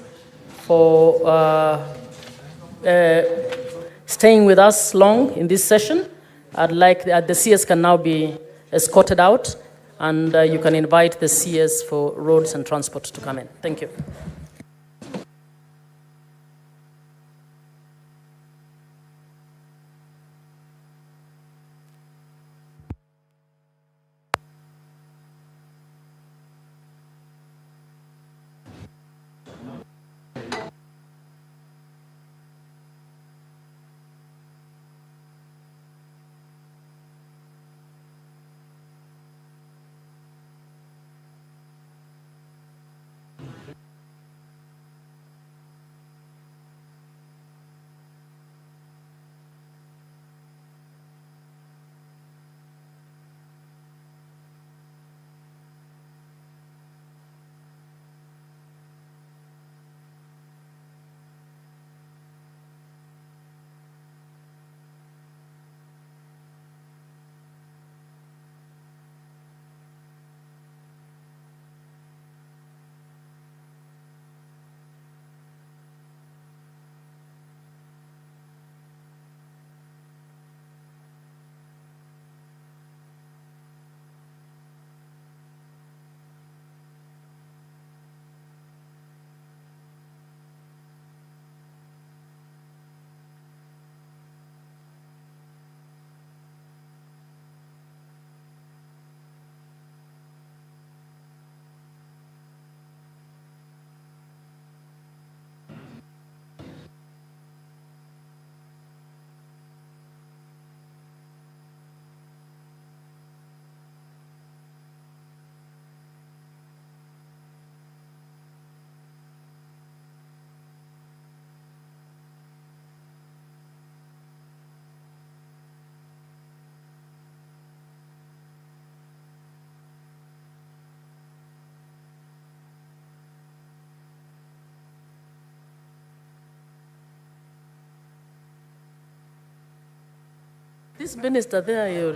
for staying with us long in this session. I'd like the CS can now be escorted out, and you can invite the CS for roads and transport to come in. Thank you. This minister there,